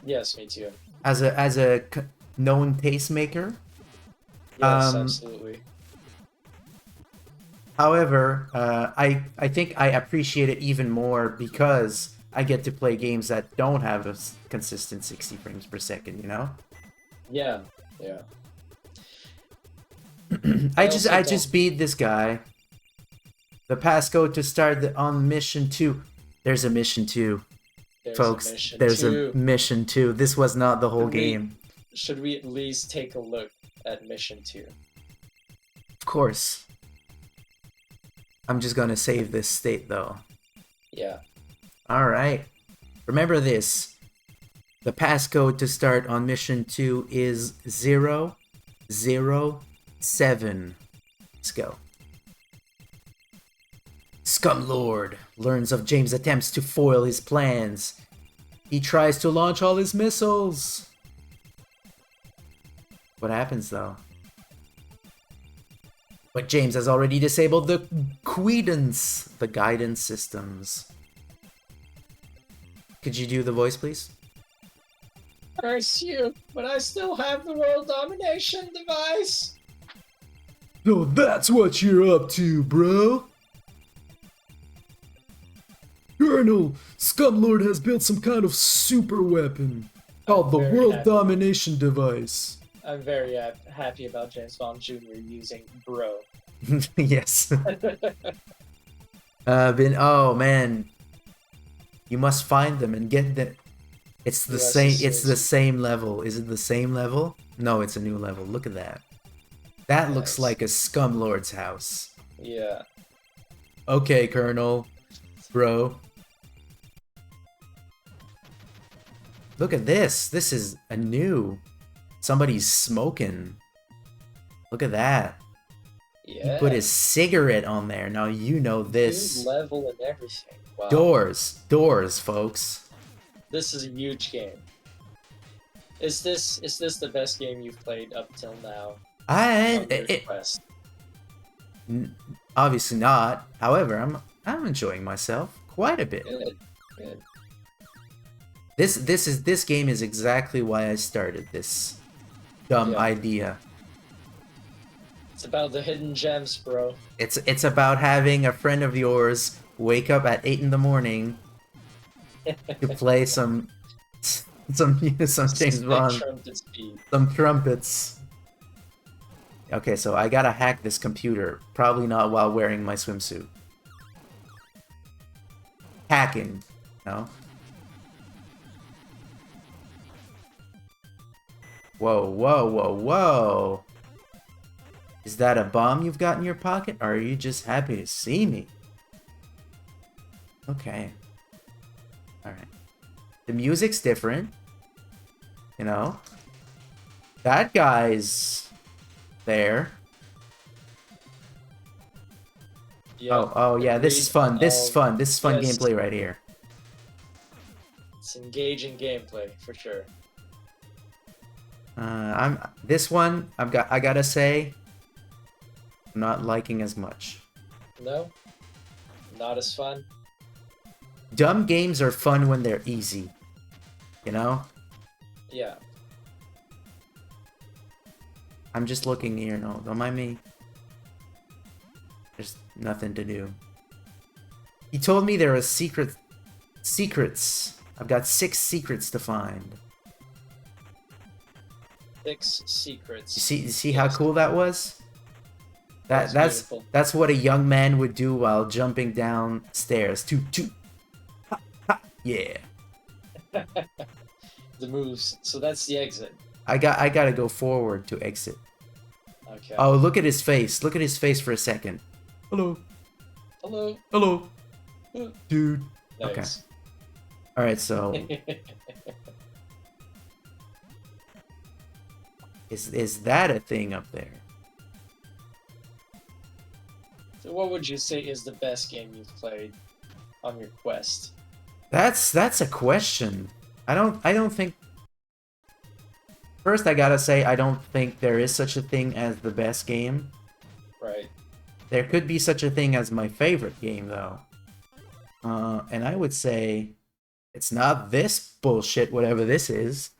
Yes, me too. as a known tastemaker. Yes, Um, absolutely. However, I think I appreciate it even more because I get to play games that don't have a consistent 60 frames per second. Yeah. Yeah. I I just also I don't. just beat this guy. The passcode to start on mission 2. There's a mission 2, There's a folks. mission There's a too. mission 2. This was not the whole Should we game. should we at least take a look at mission 2? Of course. I'm just gonna save this state though. Yeah. Alright. Remember this. The passcode to start on mission 2 is 007. Let's go. Scumlord learns of James' attempts to foil his plans. He tries to launch all his missiles. What happens though? But James has already disabled the the guidance systems. Could you do the voice, please? Curse you, but I still have the world domination device. So that's what you're up to, bro. Colonel, Scumlord has built some kind of super weapon called the very World happy. Domination Device. I'm very happy about James Bond Jr. using bro. Yes. Oh man, you must find them and get them. It's the Yes, same. as soon It's as the you same level. Is it the same level? No, it's a new level. Look at that. That looks nice. like a Scumlord's house. Yeah. Okay, Colonel, bro. Look at this. This is a new. Somebody's smoking. Look at that. He put Yeah. his cigarette on there. Now you know New this. level and everything. Wow. Doors, folks. This is a huge game. Is this the best game you've played up till now I on your it, quest? obviously not. However, I'm enjoying myself quite a bit. Good. Good. This game is exactly why I started this dumb Yeah. idea. It's about the hidden gems, bro. It's about having a friend of yours wake up at 8 in the morning to play some James Big Bond, trumpet speed. some trumpets. Okay, so I gotta hack this computer. Probably not while wearing my swimsuit. Hacking, no? Whoa, whoa, whoa, whoa! Is that a bomb you've got in your pocket, or are you just happy to see me? Okay. Alright. The music's different. You know? That guy's there. Yeah. Oh yeah, this is fun. This is fun. This is fun yes. gameplay right here. It's engaging gameplay for sure. I'm this one. I gotta say, I'm not liking as much. No, not as fun. Dumb games are fun when they're easy. You know? Yeah. I'm just looking here. No, don't mind me. There's nothing to do. He told me there are secrets. I've got 6 secrets to find. 6 secrets. You see how cool that was? That's beautiful. That's what a young man would do while jumping down stairs. Toot. Ha, ha, yeah. The moves. So that's the exit. I gotta go forward to exit. Okay. Oh, look at his face. Look at his face for a second. Hello. Hello. Hello. Dude. Okay. Nice. Alright, so is that a thing up there? So what would you say is the best game you've played on your quest? That's a question. I don't think. First, I gotta say I don't think there is such a thing as the best game. Right. There could be such a thing as my favorite game though. And I would say it's not this bullshit, whatever this is.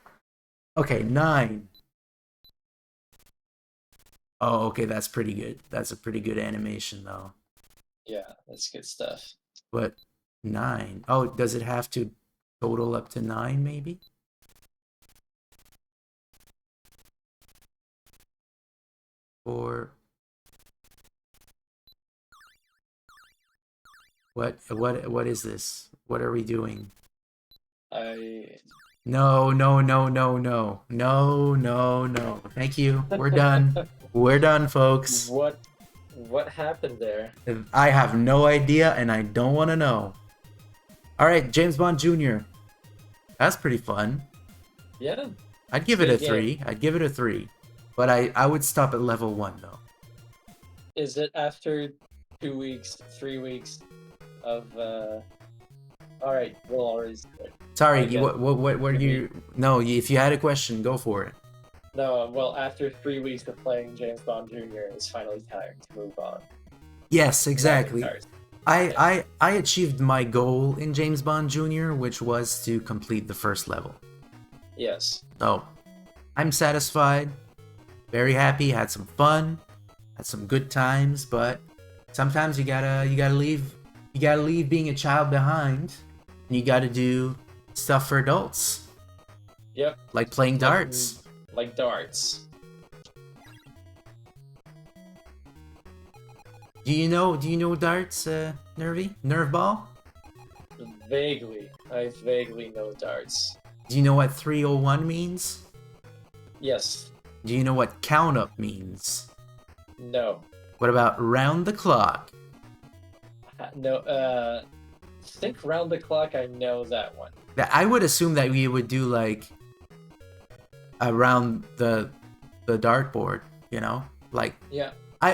Okay, 9. Oh, okay, that's pretty good. That's a pretty good animation though. Yeah, that's good stuff. But 9. Oh, does it have to total up to 9 maybe? Or what is this? What are we doing? No. Thank you. We're done. We're done, folks. What happened there? I have no idea and I don't want to know. All right, James Bond Jr. That's pretty fun. Yeah. I'd give it a Good 3. I'd give it a 3. But I would stop at level 1 though. Is it after 2 weeks, 3 weeks of all right, we'll always Sorry, Okay. what were you? No, if you had a question, go for it. No, well, after 3 weeks of playing James Bond Jr., it's finally time to move on. Yes, exactly. Cars. I achieved my goal in James Bond Jr., which was to complete the first level. Yes. So, I'm satisfied, very happy, had some fun. had some good times, but sometimes you gotta leave being a child behind, and you gotta do stuff for adults, Yep. like playing Like darts. like darts. Do you know darts, Nerve ball? Vaguely. I vaguely know darts. Do you know what 301 means? Yes. Do you know what count up means? No. What about round the clock? No, think round the clock, I know that one. I would assume that we would do like around the dartboard, like Yeah.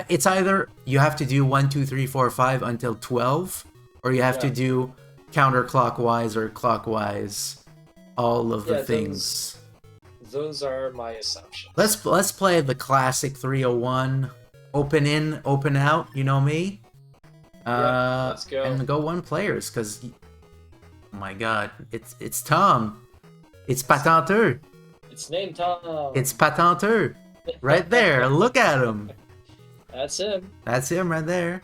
it's either you have to do 1, 2, 3, 4, 5 until 12, or you have to Yeah. do counterclockwise or clockwise all of the Yeah, things. those are my assumptions. Let's play the classic 301. Open in, open out. You know me. Let's go. And go one players, cause oh my god, it's Tom. It's Patenteur. It's named Tom. It's Patenteur. Right there. Look at him. That's him. That's him right there.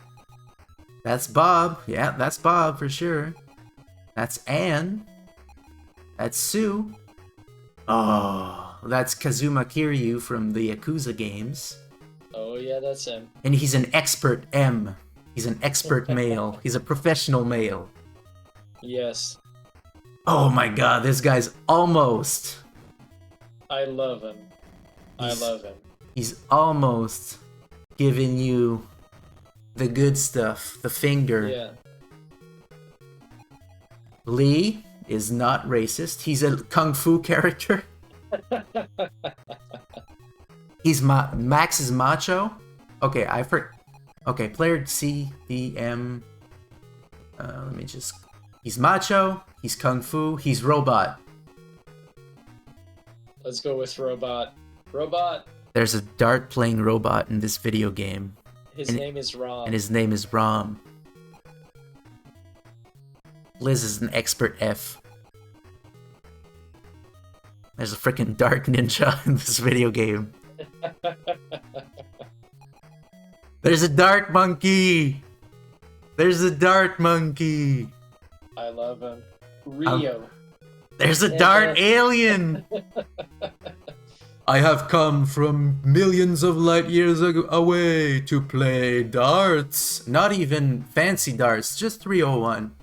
That's Bob. Yeah, that's Bob for sure. That's Anne. That's Sue. Oh, that's Kazuma Kiryu from the Yakuza games. Oh yeah, that's him. And he's an expert M. He's an expert male. He's a professional male. Yes. Oh my god, this guy's almost. I love him. I love him. He's almost giving you the good stuff, the finger. Yeah. Lee is not racist. He's a kung fu character. Max is macho. Okay, Okay, player C, D, M. Let me just. He's macho. He's kung fu. He's robot. Let's go with robot. Robot. There's a dart playing robot in this video game. His name is Rom. And his name is Rom. Liz is an expert F. There's a freaking dart ninja in this video game. There's a dart monkey! There's a dart monkey! I love him. Rio. There's a dart alien! I have come from millions of light years away to play darts. Not even fancy darts, just 301.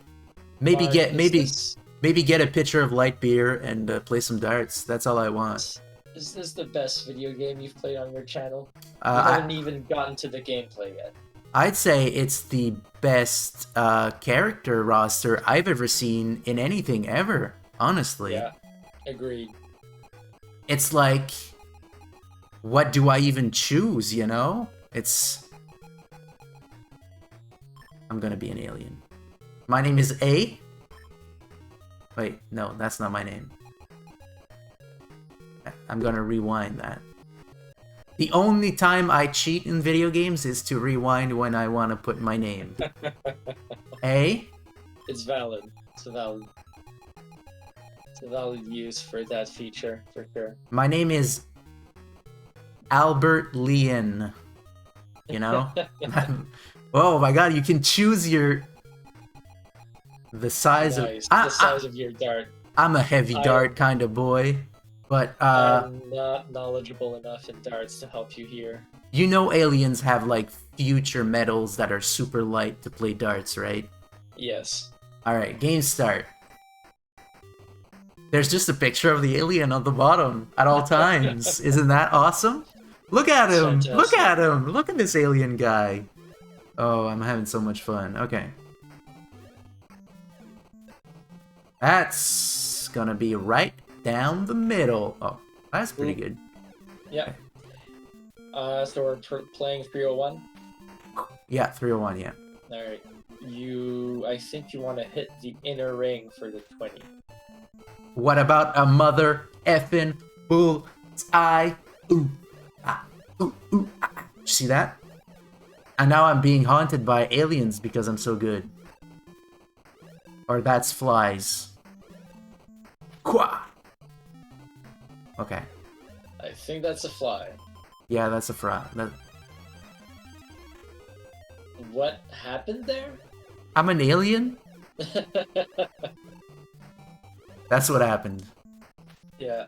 Maybe get a pitcher of light beer and play some darts. That's all I want. Is this the best video game you've played on your channel? You I haven't even gotten to the gameplay yet. I'd say it's the best character roster I've ever seen in anything ever. Honestly. Yeah, agreed. It's like, what do I even choose? You know? It's. I'm gonna be an alien. My name is A. Wait, no, that's not my name. I'm gonna rewind that. The only time I cheat in video games is to rewind when I want to put my name. A? It's valid. It's a valid use for that feature, for sure. My name is Albert Leon. You know? Oh my god, you can choose the size nice. of... The size of your dart. I'm a heavy dart kind of boy. But, I'm not knowledgeable enough in darts to help you here. You know aliens have, like, future metals that are super light to play darts, right? Yes. Alright, game start. There's just a picture of the alien on the bottom at all times. Isn't that awesome? Look at him! Fantastic. Look at him! Look at this alien guy! Oh, I'm having so much fun. Okay. That's gonna be right down the middle. Oh, that's pretty good. Yeah. So we're playing 301? Yeah, 301, yeah. Alright. I think you want to hit the inner ring for the 20. What about a mother effing bull eye? Ooh, ah, ooh, ooh, ah. You see that? And now I'm being haunted by aliens because I'm so good. Or that's flies. Quah! Okay. I think that's a fly. Yeah, that's a fry. What happened there? I'm an alien? That's what happened. Yeah,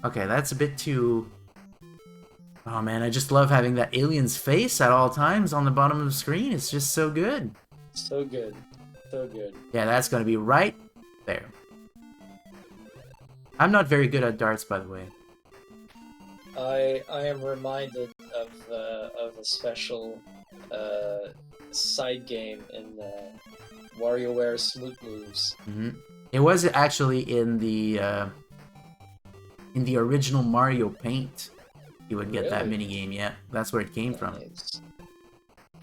Okay, that's a bit too... Oh man, I just love having that alien's face at all times on the bottom of the screen. It's just so good. so good. So good. Yeah, that's gonna be right there. I'm not very good at darts, by the way. I am reminded of a special side game in WarioWare Smoot Moves. It was actually in the original Mario Paint. You would get that Really? minigame, yeah. That's where it came from. Nice.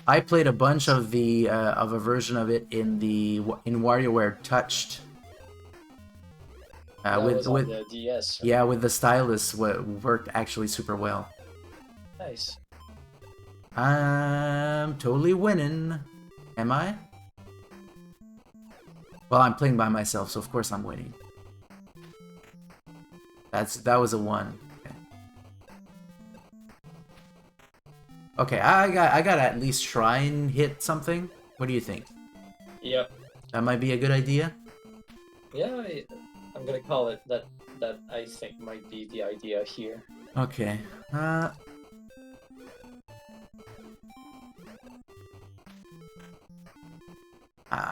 I played a bunch of the of a version of it in WarioWare Touched. That was on With the DS, right? yeah, with the stylus, worked actually super well. Nice. I'm totally winning. Am I? Well, I'm playing by myself, so of course I'm winning. That was a 1. Okay, I gotta at least try and hit something. What do you think? Yep. That might be a good idea. Yeah, I'm gonna call it that. That I think might be the idea here. Okay.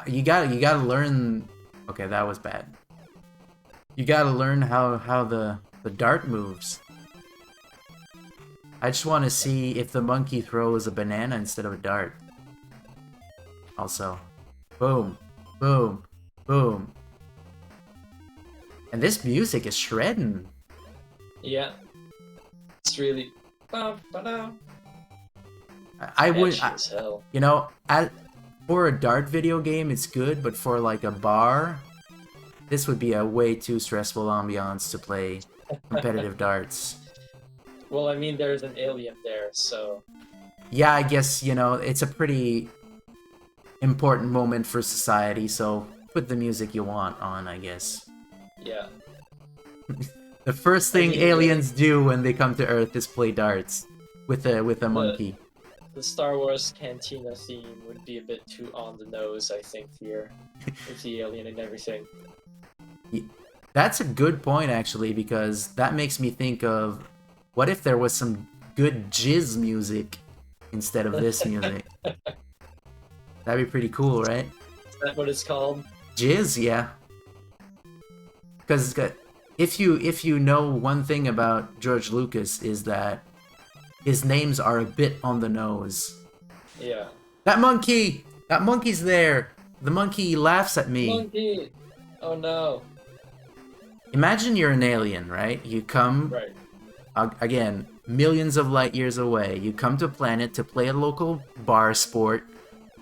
You gotta learn. Okay, that was bad. You gotta learn how the dart moves. I just want to see if the monkey throws a banana instead of a dart. Also, boom, boom, boom. And this music is shredding. Yeah. It's really. Ba-ba-da. I would, Catchy as hell. you know, for a dart video game, it's good, but for like a bar, this would be a way too stressful ambiance to play competitive darts. Well, I mean, there's an alien there, so. Yeah, I guess, you know, it's a pretty important moment for society, so put the music you want on, I guess. Yeah. The first thing mean, aliens do when they come to Earth is play darts with a monkey. The Star Wars Cantina theme would be a bit too on the nose, I think, here. With the alien and everything. That's a good point, actually, because that makes me think of what if there was some good jizz music instead of this music? That'd be pretty cool, right? Is that what it's called? Jizz, yeah. Because if you know one thing about George Lucas is that his names are a bit on the nose. Yeah. That monkey! That monkey's there! The monkey laughs at me. Monkey! Oh no. Imagine you're an alien, right? You come, Right. again, millions of light years away. You come to a planet to play a local bar sport,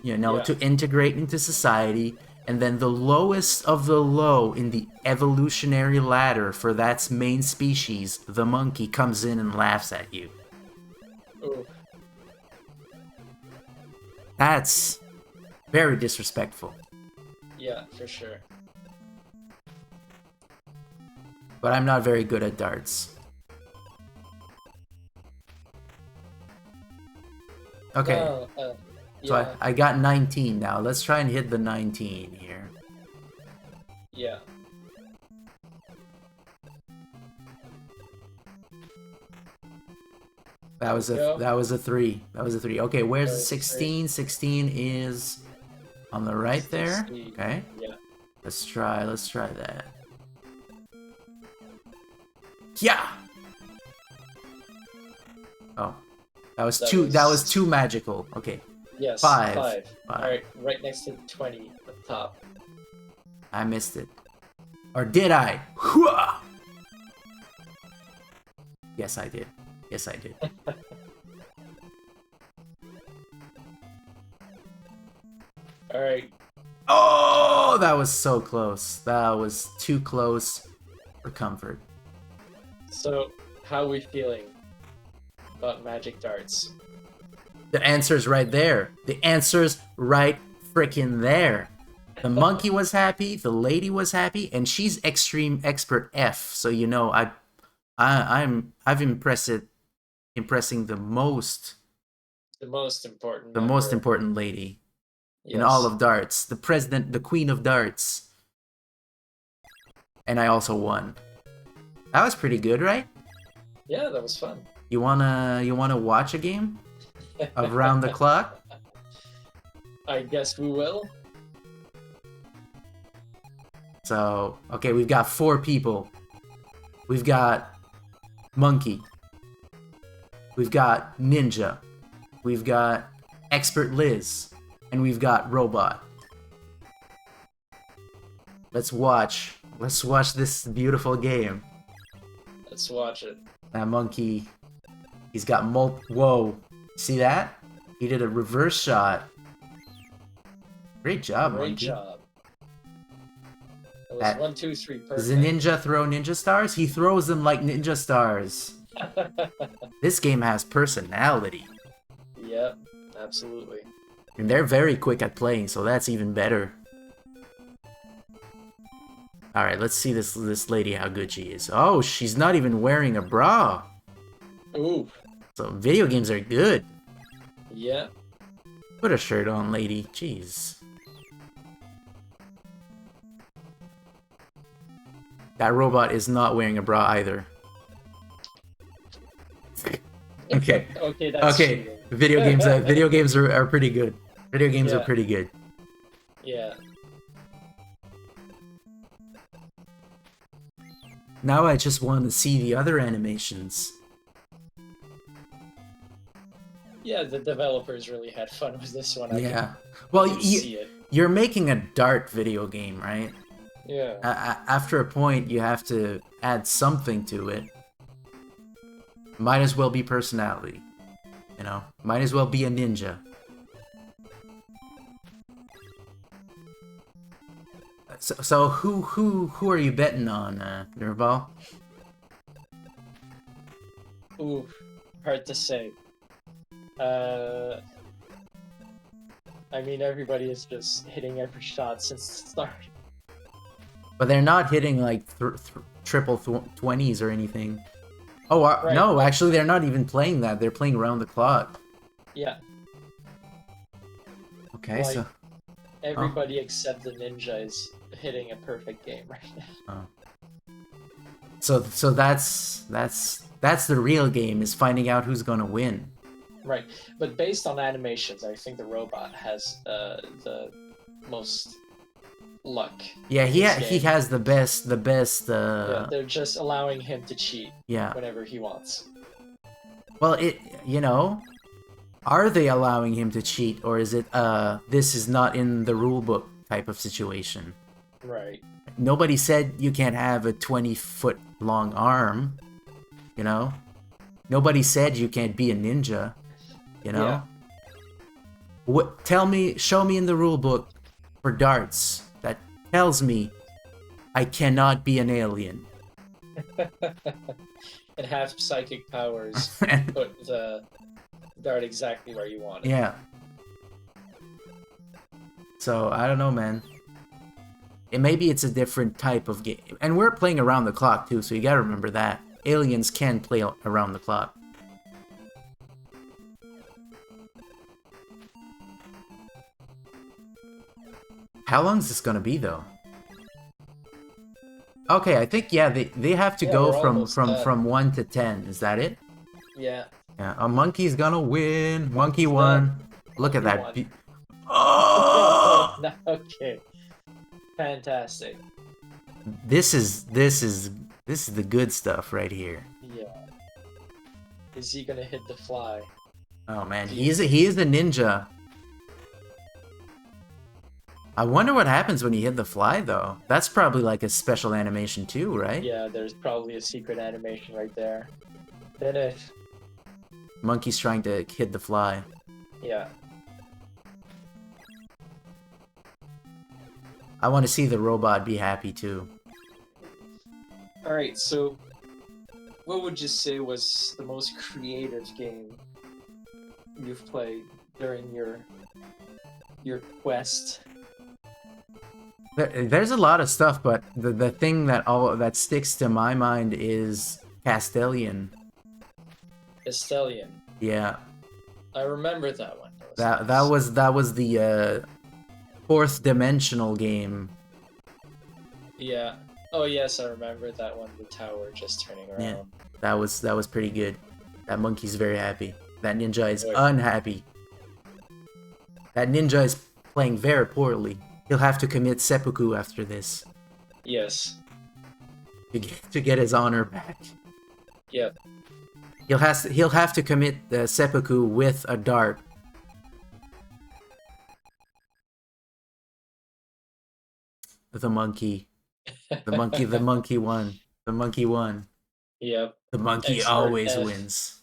you know, Yeah. to integrate into society, and then the lowest of the low in the evolutionary ladder for that main species, the monkey, comes in and laughs at you. Ooh. That's very disrespectful. Yeah, for sure. But I'm not very good at darts. Okay, Well, so yeah. I got 19 now. Let's try and hit the 19 here. Yeah. That was a Go. that was a 3. That was a 3. Okay, where's That the was a 16? 16 is on the right there. 16. Okay. Yeah. Let's try that. Yeah. Oh. That was too magical. Okay. Yes. 5. 5. 5. Alright, right next to 20 up top. I missed it. Or did I? Hooah! Yes, I did. Yes, I did. Alright. Oh, that was so close. That was too close for comfort. So, how are we feeling about magic darts? The answer's right there. The answer's right frickin' there. The monkey was happy, the lady was happy, and she's extreme expert F. So you know I've impressing the most The most important The most member. important lady in all Yes. of darts. The president, the queen of darts. And I also won. That was pretty good, right? Yeah, that was fun. You wanna watch a game of round the clock? I guess we will. So, okay, we've got 4 people. We've got Monkey. We've got Ninja. We've got Expert Liz. And we've got Robot. Let's watch. Let's watch this beautiful game. Let's watch it. That Monkey, he's got whoa. See that? He did a reverse shot. Great job, Great Monkey. job. It was That- 1, 2, 3, Does the perfect. ninja throw ninja stars? He throws them like ninja stars. This game has personality. Yep, absolutely. And they're very quick at playing, so that's even better. Alright, let's see this lady, how good she is. Oh, she's not even wearing a bra. Ooh, So video games are good. yeah. Put a shirt on, lady. Jeez. That robot is not wearing a bra either. Okay. Okay, that's Okay. cheating. Video games are pretty good. Video games are Yeah. pretty good. Yeah. Now I just want to see the other animations. Yeah, the developers really had fun with this one. Yeah. Well, I can see it. you're making a dart video game, right? Yeah. After a point, you have to add something to it. Might as well be personality. You know? Might as well be a ninja. So who are you betting on, Nurbal? Ooh, hard to say. I mean, everybody is just hitting every shot since the start. But they're not hitting like triple 20s or anything. Oh, Right. no, actually they're not even playing that. They're playing round the clock. Yeah, Okay, Like- so everybody except the ninja is hitting a perfect game right now. so that's the real game, is finding out who's gonna win. Right, but based on animations, I think the robot has the most luck. Yeah, in he this he game. has the best Yeah, they're just allowing him to cheat yeah. whenever he wants. Well, are they allowing him to cheat, or is it this is not in the rule book type of situation? Right. Nobody said you can't have a 20-foot long arm, you know? Nobody said you can't be a ninja, you know? Yeah. Show me in the rule book for darts that tells me I cannot be an alien. And have psychic powers. Put the dart exactly where you want it. Yeah. So, I don't know, man. Maybe it's a different type of game. And we're playing around the clock, too, so you gotta remember that. Aliens can play around the clock. How long is this gonna be, though? Okay, I think, yeah, they have to Yeah, go we're from almost done. from 1 to 10. Is that it? Yeah. Yeah, a monkey's gonna win. Monkey Monkey's won. Look at Monkey that. won. Oh! No, okay. Fantastic. This is the good stuff right here. Yeah. Is he gonna hit the fly? Oh man, he is a ninja. I wonder what happens when you hit the fly, though. That's probably like a special animation too, right? Yeah, there's probably a secret animation right there. Finish. Monkey's trying to hit the fly. Yeah. I want to see the robot be happy too. Alright, so what would you say was the most creative game you've played during your quest? There's a lot of stuff, but the thing that sticks to my mind is Castellian. Castellian. Yeah. I remember that one. That was That nice. that was the fourth dimensional game. Yeah. Oh yes, I remember that one. The tower just turning Yeah, around. that was pretty good. That monkey's very happy. That ninja is Wait. unhappy. That ninja is playing very poorly. He'll have to commit seppuku after this Yes. to get his honor back. Yep. He'll have to commit the seppuku with a dart. The monkey. The monkey won. The monkey won. Yep. The monkey Expert always F. wins.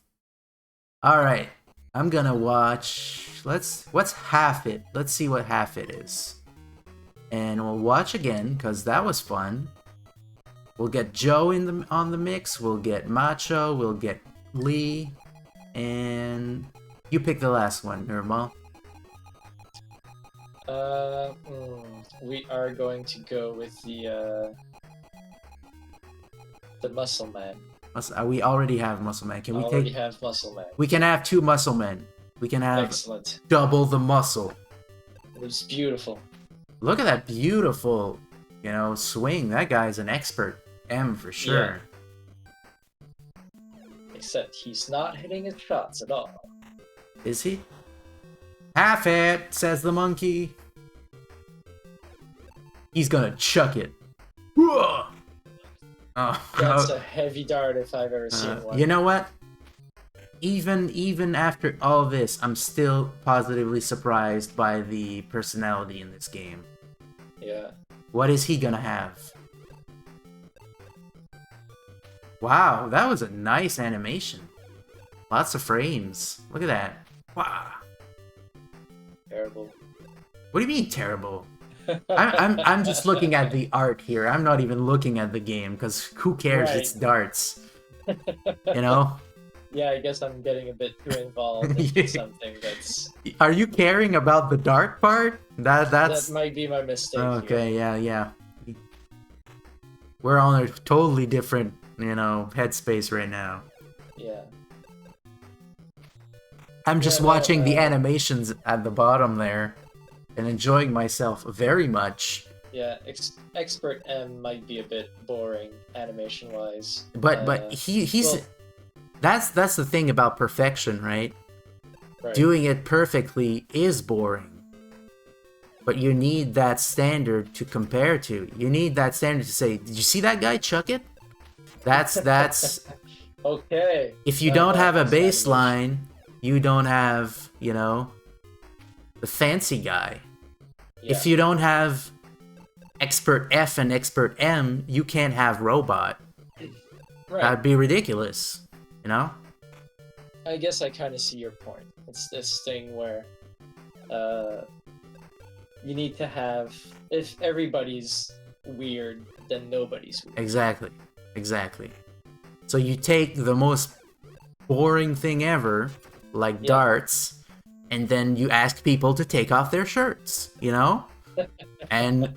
Alright. I'm gonna watch. What's half it? Let's see what half it is. And we'll watch again, because that was fun. We'll get Joe on the mix, we'll get Macho, we'll get Lee, and you pick the last one, Nirmal. We are going to go with the Muscle Man. We already have Muscle Man. Can I we already take? have Muscle Man. We can have two Muscle Men. We can have Excellent. double the muscle. It was beautiful. Look at that beautiful, swing. That guy's an expert. M for sure. Except he's not hitting his shots at all. Is he? Half it, says the monkey. He's gonna chuck it. Whoa! Oh, That's a heavy dart if I've ever seen one. you know what? Even after all this, I'm still positively surprised by the personality in this game. Yeah. What is he gonna have? Wow, that was a nice animation. Lots of frames. Look at that. Wow. Terrible. What do you mean terrible? I'm just looking at the art here. I'm not even looking at the game because who cares? Right. It's darts. You know? Yeah, I guess I'm getting a bit too involved into something that's... Are you caring about the dart part? That's That might be my mistake okay. here. Yeah. We're on a totally different, headspace right now. Yeah. I'm just Yeah, no, watching the animations at the bottom there and enjoying myself very much. Yeah, Expert M might be a bit boring animation-wise. But he's well, that's the thing about perfection, right? right. Doing it perfectly is boring. But you need that standard to compare to. You need that standard to say, "Did you see that guy chuck it?" That's Okay. if you Now don't have a that's animation. baseline, you don't have, the fancy guy. Yeah. If you don't have expert F and expert M, you can't have robot. Right. That'd be ridiculous, I guess I kind of see your point. It's this thing where you need to have... If everybody's weird, then nobody's weird. Exactly. So you take the most boring thing ever, like darts, and then you ask people to take off their shirts, and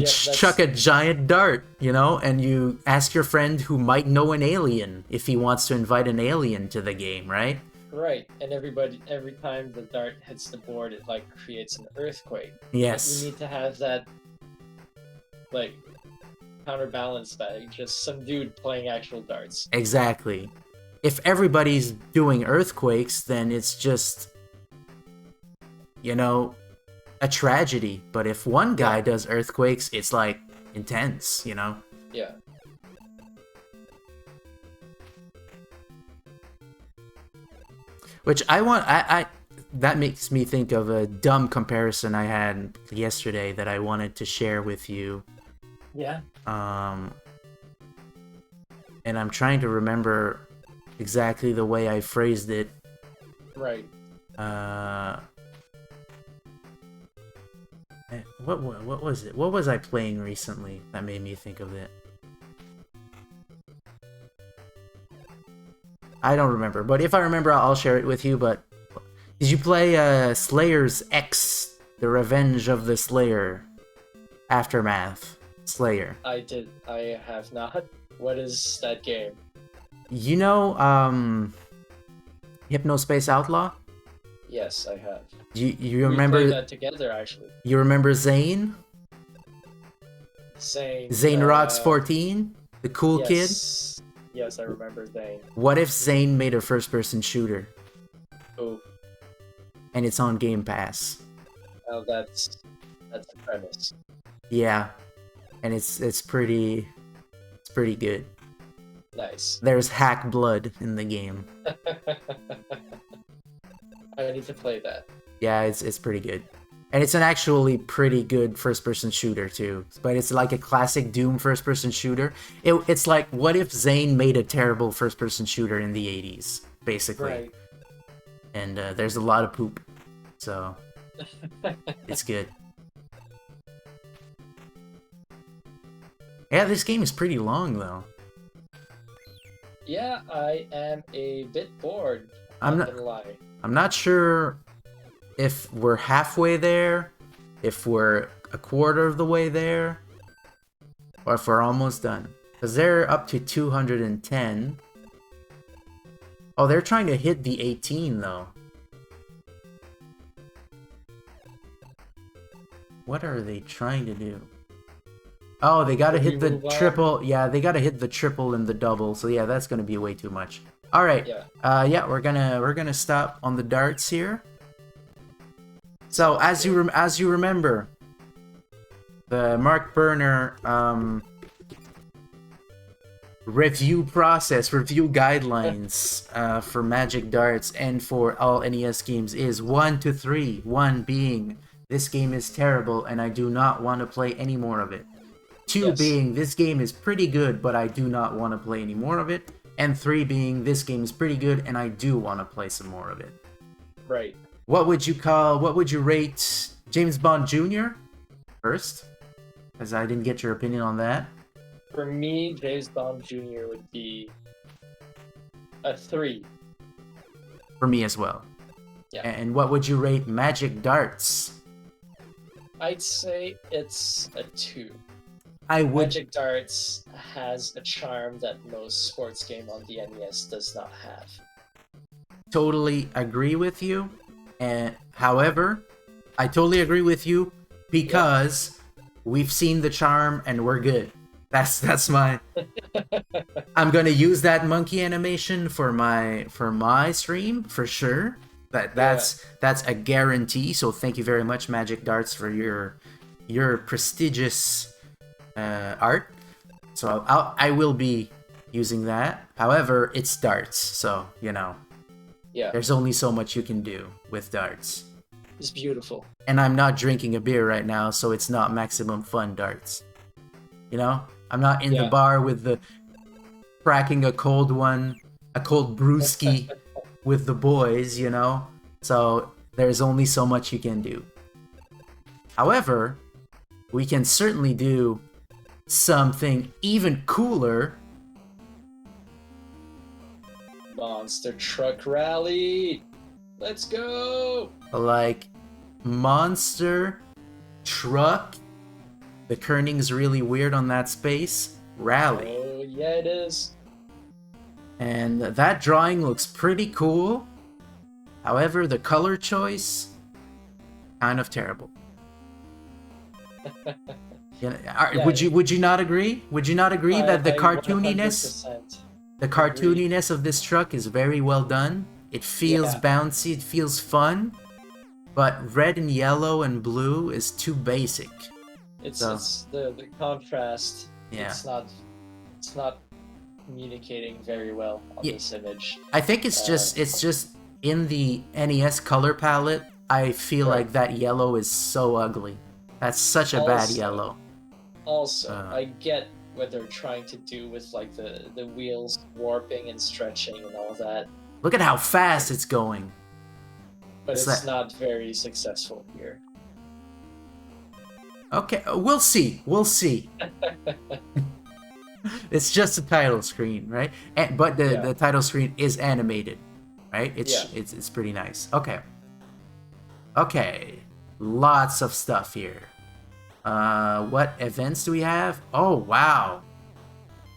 chuck a giant dart, and you ask your friend who might know an alien if he wants to invite an alien to the game, right? Right, and every time the dart hits the board, it creates an earthquake. Yes. You need to have that counterbalance that. Just some dude playing actual darts. Exactly. If everybody's doing earthquakes, then it's just, a tragedy. But if one guy does earthquakes, it's intense, Yeah. Which I that makes me think of a dumb comparison I had yesterday that I wanted to share with you. Yeah. And I'm trying to remember exactly the way I phrased it. Right. What was it? What was I playing recently that made me think of it? I don't remember, but if I remember, I'll share it with you. But did you play Slayer's X, The Revenge of the Slayer, Aftermath, Slayer? I did. I have not. What is that game? Hypnospace Outlaw? Yes, I have. You We played remember that together, actually. you remember Zane? Saying, Zane Rots 14? The cool kid? yes, yes, I remember Zane. What if Zane made a first-person shooter Oh, and it's on Game Pass? now that's the premise. Yeah, and it's pretty good. Nice. There's hack blood in the game. I need to play that. Yeah, it's pretty good. And it's an actually pretty good first-person shooter too. But it's like a classic Doom first-person shooter. It's like, what if Zane made a terrible first-person shooter in the 80s, basically. Right. And there's a lot of poop. So, it's good. Yeah, this game is pretty long though. Yeah, I am a bit bored. I'm Not not gonna lie. I'm not sure if we're halfway there, if we're a quarter of the way there, or if we're almost done. Because they're up to 210. Oh, they're trying to hit the 18 though. What are they trying to do? Oh, they gotta hit the triple. Yeah, they gotta hit the triple and the double. So yeah, that's gonna be way too much. All right. Yeah. Yeah, we're gonna stop on the darts here. So as you remember, the Mark Burner review guidelines for Magic Darts and for all NES games is 1 to 3. 1 being this game is terrible and I do not want to play any more of it. 2 Yes. being this game is pretty good but I do not want to play any more of it. And 3 being this game is pretty good and I do want to play some more of it. Right. What would you rate James Bond Jr. first? Because I didn't get your opinion on that. For me, James Bond Jr. would be a 3. For me as well. Yeah. And what would you rate Magic Darts? I'd say it's a 2. I would Magic Darts has a charm that most sports game on the NES does not have. totally agree with you. And however, I totally agree with you because we've seen the charm and we're good. That's my. I'm gonna use that monkey animation for my stream for sure. That's a guarantee. So thank you very much, Magic Darts, for your prestigious art. So I will be using that. However, it's darts, so you know. Yeah. There's only so much you can do with darts. It's beautiful. And I'm not drinking a beer right now, so it's not maximum fun darts. You know? I'm not in the bar with the cracking a cold brewski with the boys, you know? So there's only so much you can do. However, we can certainly do something even cooler. Monster Truck Rally! Let's go! Like Monster Truck. The kerning's really weird on that space. Rally. Oh, yeah, it is. And that drawing looks pretty cool. However, the color choice, kind of terrible. Would you not agree? Would you not agree that the cartooniness, 100% the cartooniness of this truck is very well done? It feels bouncy, it feels fun, but red and yellow and blue is too basic. It's the contrast. Yeah. It's not communicating very well on this image. I think it's just in the NES color palette. I feel like that yellow is so ugly. That's such a bad yellow. Also, I get what they're trying to do with like the wheels warping and stretching and all that. Look at how fast it's going. But it's not very successful here. Okay, we'll see. We'll see. It's just a title screen, right? But the title screen is animated, right? It's pretty nice. Okay. Okay. Lots of stuff here. What events do we have? Oh, wow.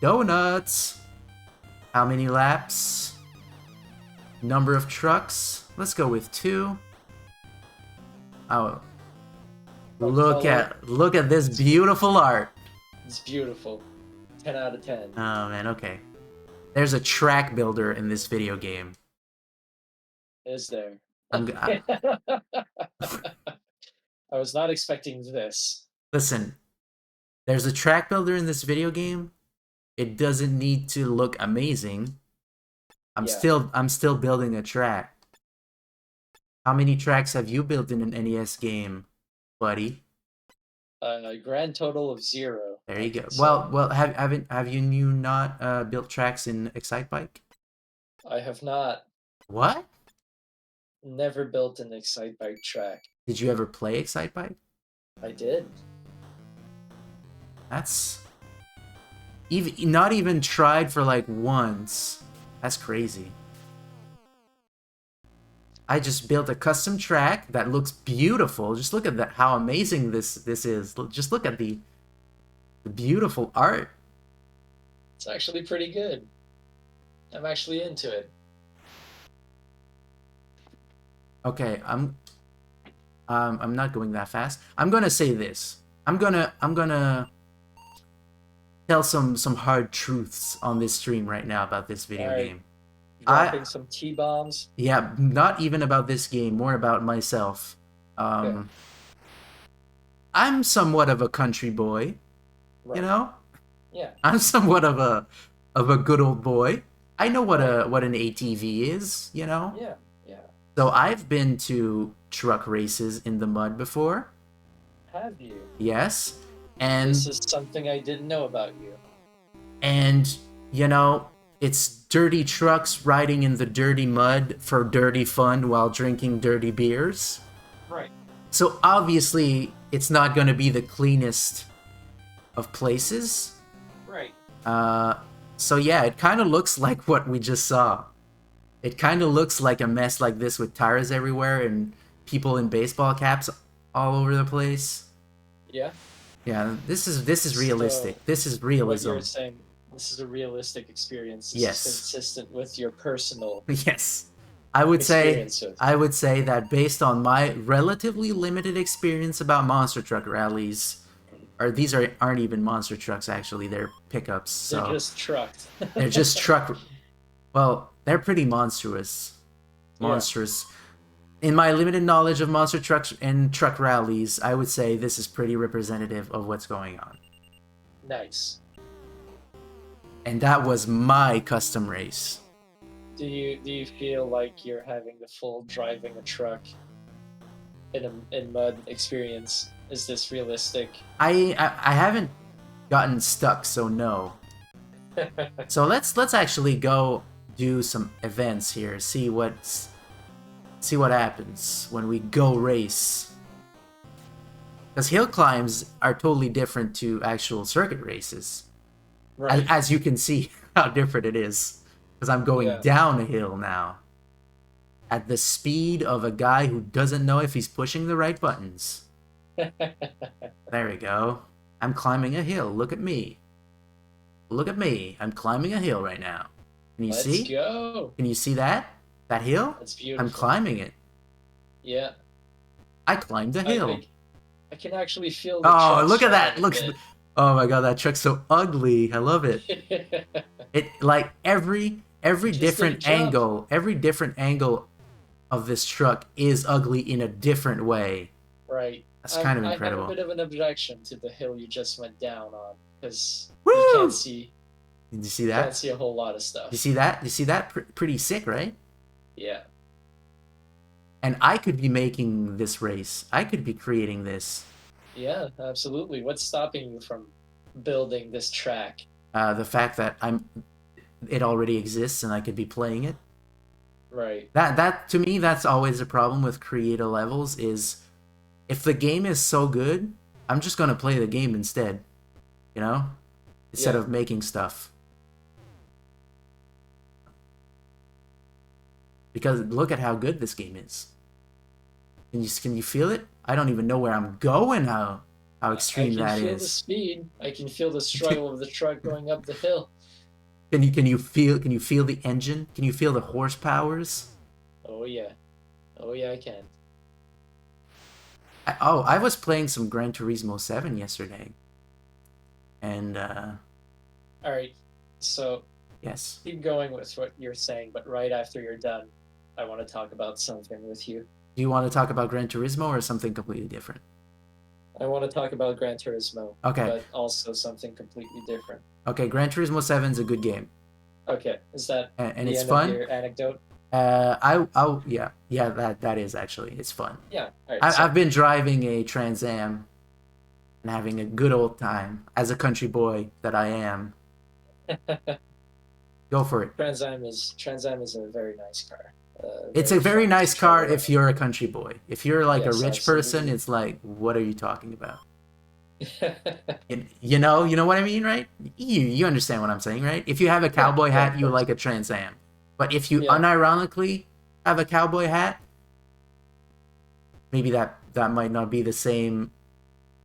Donuts. How many laps? Number of trucks. Let's go with 2. Oh, Truck color. look at this beautiful art. It's beautiful. 10 out of 10. Oh man, okay. There's a track builder in this video game. Is there? I'm I was not expecting this. listen. There's a track builder in this video game. It doesn't need to look amazing. Yeah. I'm still building a track. How many tracks have you built in an NES game, buddy? A grand total of 0. There I you go. can say. Well, have you not built tracks in Excitebike? I have not What? never built an Excitebike track. Did you ever play Excitebike? I did. That's even not even tried for like once. That's crazy. I just built a custom track that looks beautiful. Just look at that, how amazing this is. Just look at the beautiful art. It's actually pretty good. I'm actually into it. Okay, I'm not going that fast. I'm gonna say this. I'm gonna tell some hard truths on this stream right now about this video Alright. game. Dropping some T-bombs. Yeah, not even about this game, more about myself. Okay. I'm somewhat of a country boy, Right. you know? Yeah. I'm somewhat of a good old boy. I know what Right. what an ATV is, you know? Yeah. Yeah. So I've been to truck races in the mud before. Have you? Yes. And This is something I didn't know about you. and you know, it's dirty trucks riding in the dirty mud for dirty fun while drinking dirty beers. Right. So obviously, it's not going to be the cleanest of places. Right. So yeah, it kind of looks like what we just saw. It kind of looks like a mess like this with tires everywhere and people in baseball caps all over the place. Yeah. Yeah, this is realistic. So, This is What realism. you're saying, this is a realistic experience. This Yes. is consistent with your personal Yes. I would say experience with. I would say that based on my relatively limited experience about monster truck rallies, or these aren't even monster trucks actually, they're pickups. So They're just trucked. they're just truck. Well, they're pretty monstrous. Yeah. Monstrous. In my limited knowledge of monster trucks and truck rallies, I would say this is pretty representative of what's going on. Nice. And that was my custom race. Do you feel like you're having the full driving a truck in mud experience? Is this realistic? I haven't gotten stuck, so no. So let's actually go do some events here. See what happens when we go race. Because hill climbs are totally different to actual circuit races. Right. As you can see how different it is. Because I'm going Yeah. down a hill now. At the speed of a guy who doesn't know if he's pushing the right buttons. There we go. I'm climbing a hill. Look at me. Look at me. I'm climbing a hill right now. Can you Let's see? go. Can you see that? That hill? That's beautiful. I'm climbing it. Yeah. I climbed a hill. I can actually feel the Oh, trucks look at that. driving Look. it. Oh my god, that truck's so ugly. I love it. It like every Just different didn't jump. every different angle of this truck is ugly in a different way. Right. That's kind of I incredible. have a bit of an objection to the hill you just went down on because Woo! you can't see. Did you see You can't that? see a whole lot of stuff. You see that? You see that? Pretty sick, right? Yeah. And I could be making this race. I could be creating this. Yeah, absolutely. What's stopping you from building this track? The fact that it already exists and I could be playing it. Right. That to me, that's always a problem with creator levels. Is if the game is so good, I'm just gonna play the game instead. You know, instead Yeah. of making stuff. Because look at how good this game is. Can you feel it? I don't even know where I'm going. How extreme that I can feel is. the speed. I can feel the struggle of the truck going up the hill. Can you feel the engine? Can you feel the horsepowers? Oh yeah. Oh yeah, I can. I was playing some Gran Turismo 7 yesterday, and All right. So yes. keep going with what you're saying, but right after you're done, I want to talk about something with you. Do you want to talk about Gran Turismo or something completely different? I want to talk about Gran Turismo, Okay, but also something completely different. okay. Gran Turismo 7 is a good game, Okay, is that and the it's end of fun. your anecdote? Yeah, that is actually it's fun. Yeah. All right. I've So, been driving a Trans Am and having a good old time as a country boy that I am. Go for it. Trans Am is a very nice car. It's a Very very fun to nice drive car if around. you're a country boy. If you're like a Yes, rich person, absolutely. it's like, what are you talking about? You know what I mean, right? You understand what I'm saying, right? If you have a Yeah, cowboy yeah, hat, of you course. like a Trans Am. But if you Yeah, unironically have a cowboy hat, maybe that might not be the same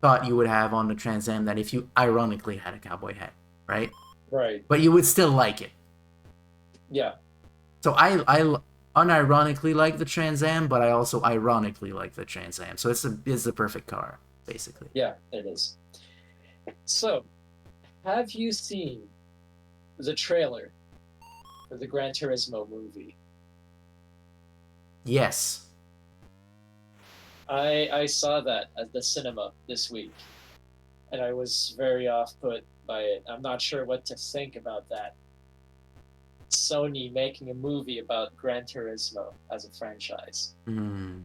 thought you would have on the Trans Am that if you ironically had a cowboy hat, right? right. But you would still like it. Yeah, So I unironically like the Trans Am, but I also ironically like the Trans Am. So it's the perfect car, basically. yeah, it is. So, have you seen the trailer for the Gran Turismo movie? Yes. I saw that at the cinema this week, and I was very off put by it. I'm not sure what to think about that. Sony making a movie about Gran Turismo as a franchise. Hmm.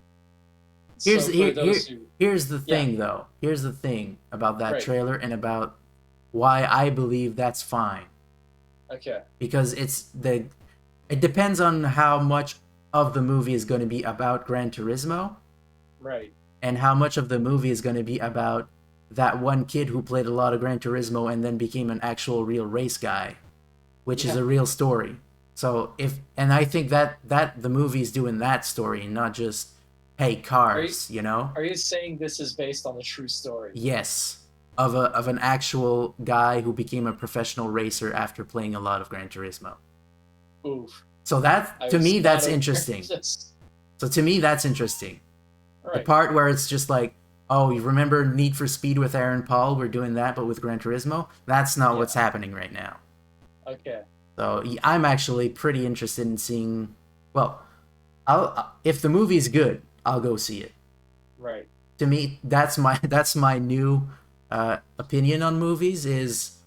Here's So for here, here those who, here's the yeah, thing though. Here's the thing about that right, trailer and about why I believe that's fine. okay, Because it depends on how much of the movie is going to be about Gran Turismo right, and how much of the movie is going to be about that one kid who played a lot of Gran Turismo and then became an actual real race guy, which is yeah. a real story. So and I think that the movie's doing that story and not just hey Are you cars, you know? are you saying this is based on a true story? Yes, of an actual guy who became a professional racer after playing a lot of Gran Turismo. Oof, So that I to was me not that's aware of interesting. this. So to me that's interesting. All The right, part where it's just like, oh, you remember Need for Speed with Aaron Paul? We're doing that, but with Gran Turismo. That's not yeah, what's happening right now. okay, So I'm actually pretty interested in seeing. Well, if the movie's good, I'll go see it. right, To me, that's my new opinion on movies. Is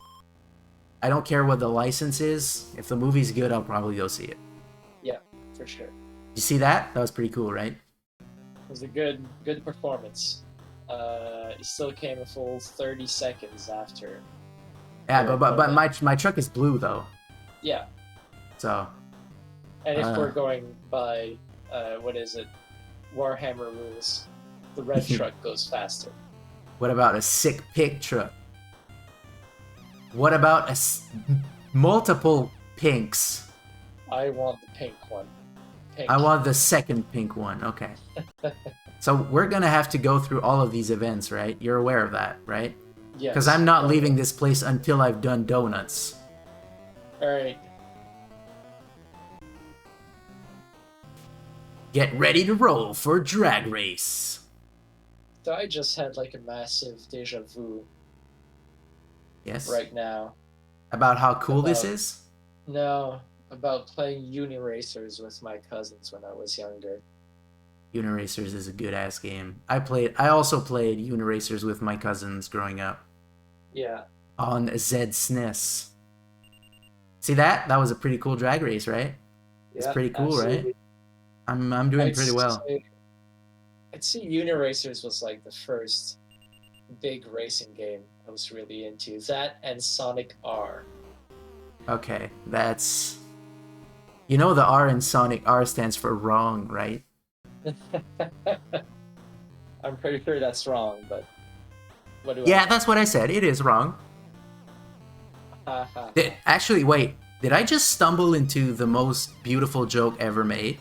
I don't care what the license is. If the movie's good, I'll probably go see it. yeah, for sure. You see that? That was pretty cool, right? It was a good performance. It still came a full 30 seconds after Yeah, they but recorded. my truck is blue though, Yeah, so and if uh, we're going by what is it, Warhammer rules, the red truck goes faster. what about a sick pig truck? What about multiple pinks? I want the pink one. I Pink. want the second pink one. Okay. So we're gonna have to go through all of these events, right? You're aware of that, right? Because I'm Yes. not Oh leaving yeah. this place until I've done donuts. All right. Get ready to roll for drag race. So I just had like a massive deja vu Yes. right now About how cool this about is? no about playing uni racers with my cousins when I was younger. Uniracers is a good ass game. I also played Uniracers with my cousins growing up Yeah. on Zed SNES. See that? That was a pretty cool drag race, right? It's Yeah. pretty cool, right? Absolutely. I'm doing I'd pretty well. say I'd say uni racers was like the first big racing game I was really into. That and Sonic R. Okay, that's you know the R in Sonic R stands for wrong, right? I'm pretty sure that's wrong, but what do I Yeah, know? that's what I said. It is wrong. Ha ha ha. Actually, wait. Did I just stumble into the most beautiful joke ever made?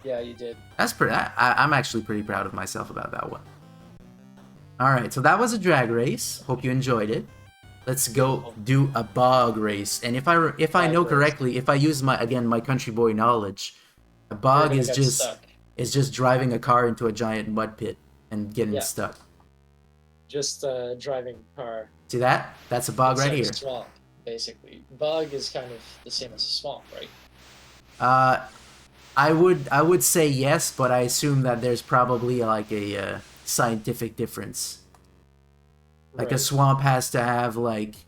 Yeah, you did. That's pretty. I'm actually pretty proud of myself about that one. All right, so that was a drag race. Hope you enjoyed it. Let's go Beautiful. do a bog race. And if I Bug know race. correctly, if I use my country boy knowledge, a You're bog gonna get stuck. is just driving a car into a giant mud pit and getting Yeah, stuck. just driving a car See that? That's a bog right inside a here. swamp, basically. Bug is kind of the same as a swamp, right? Uh, I would say yes, but I assume that there's probably like a scientific difference. Like a Right. swamp has to have like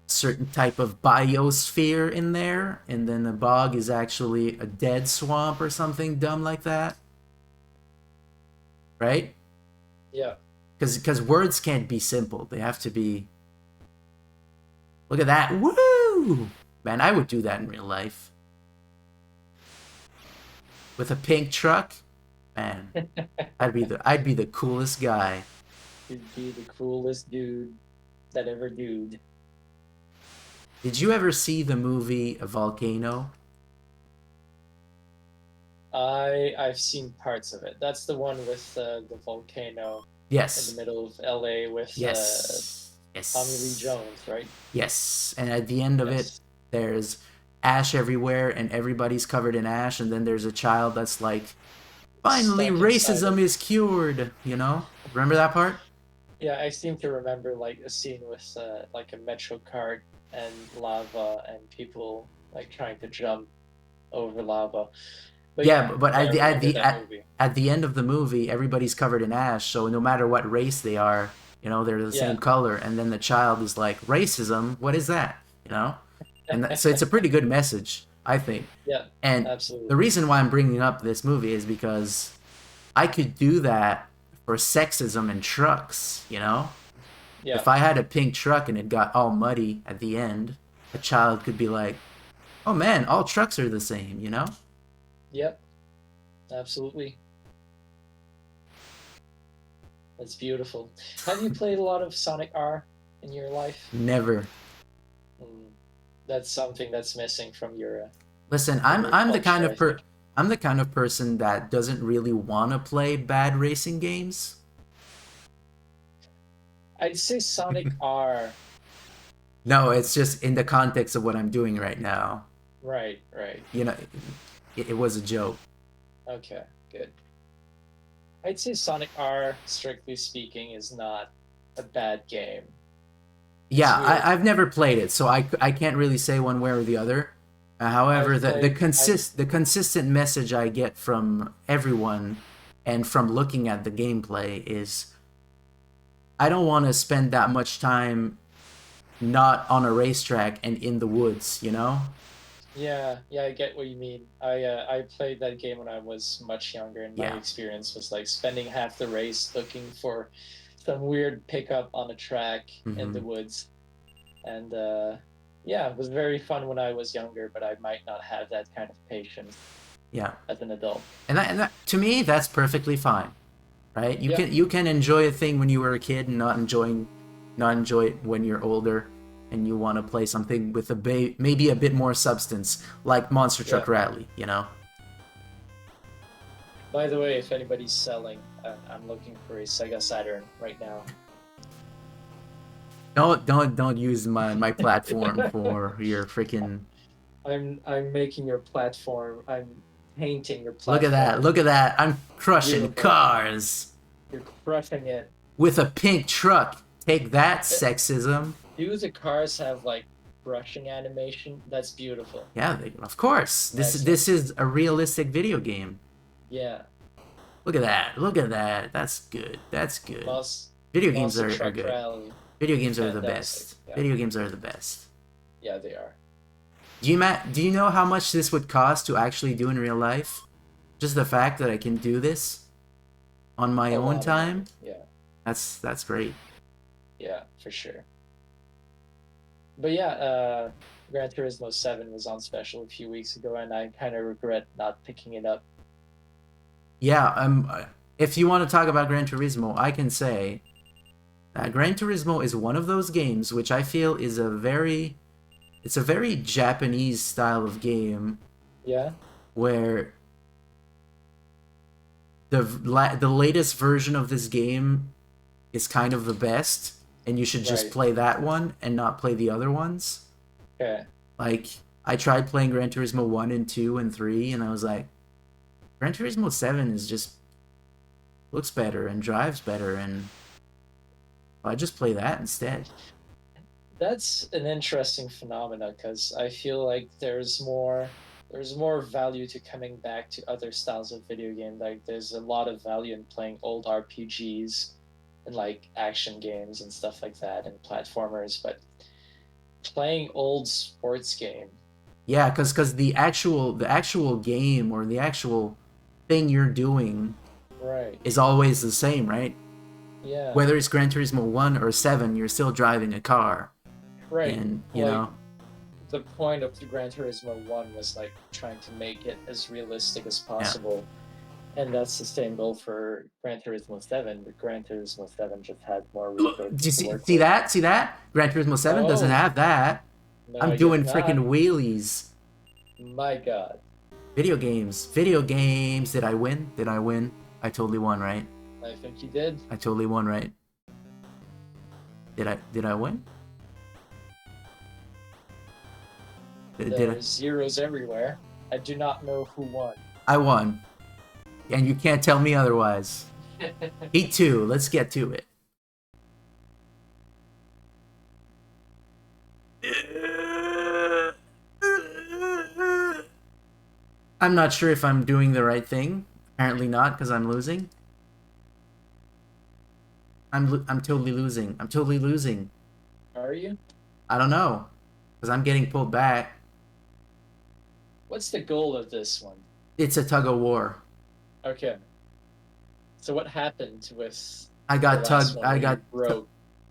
certain type of biosphere in there, and then a bog is actually a dead swamp or something dumb like that, right? Yeah. Because words can't be simple; they have to be. Look at that! Woo! Man, I would do that in real life with a pink truck. Man, I'd be the coolest guy. You'd be the coolest dude that ever dude. Did you ever see the movie Volcano? I've seen parts of it. That's the one with the volcano in the Yes. middle of LA with Yes. Tommy Lee Yes. Jones, right? Yes. And at the end of it, Yes. there's ash everywhere and everybody's covered in ash, and then there's a child that's like, finally, Stuck inside racism it. is cured, you know? Remember that part? Yeah, I seem to remember like a scene with like a metro cart and lava and people like trying to jump over lava. But Yeah, yeah, but yeah, I at the at remember the that at, movie. at the end of the movie, everybody's covered in ash, so no matter what race they are, they're the same Yeah, color. And then the child is like, racism? What is that? You know? So it's a pretty good message, I think. yeah, And the absolutely. reason why I'm bringing up this movie is because I could do that for sexism in trucks, you know? Yeah, If I had a pink truck and it got all muddy at the end, a child could be like, oh man, all trucks are the same, you know? yep, absolutely. That's beautiful. Have you played a lot of Sonic R in your life? Never. Mm, that's something that's missing Listen, from I'm your I'm the kind culture, of I think. I'm the kind of person that doesn't really want to play bad racing games. I'd say Sonic R. No, it's just in the context of what I'm doing right now. Right, right. You know, it was a joke. Okay, good. I'd say Sonic R, strictly speaking, is not a bad game. It's Yeah, weird. I've never played it, so I can't really say one way or the other. However, I've the consistent message I get from everyone and from looking at the gameplay is I don't want to spend that much time not on a racetrack and in the woods, you know? Yeah, yeah, I get what you mean. I played that game when I was much younger, and my Yeah. experience was like spending half the race looking for some weird pickup on a track in the Hmm. woods. And yeah, it was very fun when I was younger, but I might not have that kind of patience Yeah. as an adult. And to me that's perfectly fine, right? You Yeah, can you can enjoy a thing when you were a kid and not enjoy it when you're older and you want to play something with maybe a bit more substance like Monster yeah. Truck Rally, you know? By the way, if anybody's selling, I'm looking for a Sega Saturn right now. Don't use my platform for your freaking. I'm making your platform. I'm painting your Look at that. platform Look at that. I'm crushing beautiful. cars You're crushing it. with a pink truck. Take that, Uh, sexism. Do the cars have like brushing animation? That's beautiful. Yeah, of course. This Excellent. is a realistic video game. Yeah. Look at that. Look at that. That's good. That's good. Monster, Video games Monster are Truck good. Rally. Video games are the Fantastic. best. Yeah. Video games are the best. Yeah, they are. Do you know how much this would cost to actually do in real life? Just the fact that I can do this on my A own lot of time. money. Yeah. That's great. Yeah, for sure. But yeah, Gran Turismo 7 was on special a few weeks ago, and I kind of regret not picking it up. Yeah, if you want to talk about Gran Turismo, I can say that Gran Turismo is one of those games which I feel is it's a very Japanese style of game Yeah? where the latest version of this game is kind of the best, and you should just Right. play that one and not play the other ones. Okay. Like, I tried playing Gran Turismo 1 and 2 and 3, and I was like, Gran Turismo 7 is just looks better and drives better, and I just play that instead. That's an interesting phenomena because I feel like there's more value to coming back to other styles of video game. Like there's a lot of value in playing old RPGs and like action games and stuff like that and platformers, but playing old sports game, Yeah, because the actual game or the actual thing you're doing right? is always the same, right? Yeah, Whether it's Gran Turismo 1 or 7, you're still driving a car. right. And, Like the point of the Gran Turismo 1 was like trying to make it as realistic as yeah. possible. And that's the same goal for Gran Turismo 7, but Gran Turismo 7 just had more Look, do resources you to see, work see with. that? See that? Gran Turismo 7 doesn't Oh, have that. no, I'm I guess doing not. freaking wheelies. My God. Video games. Video games. Did I win? Did I win? I totally won, right? I think you did. I totally won, right? Did I win? Did There's zeros everywhere. I do not know who won. I won. And you can't tell me otherwise. Heat 2, let's get to it. I'm not sure if I'm doing the right thing. Apparently not, because I'm losing. I'm totally losing. I'm totally losing. Are you? I don't know, because I'm getting pulled back. What's the goal of this one? It's a tug of war. Okay. So what happened with I the got last tugged. one where you broke?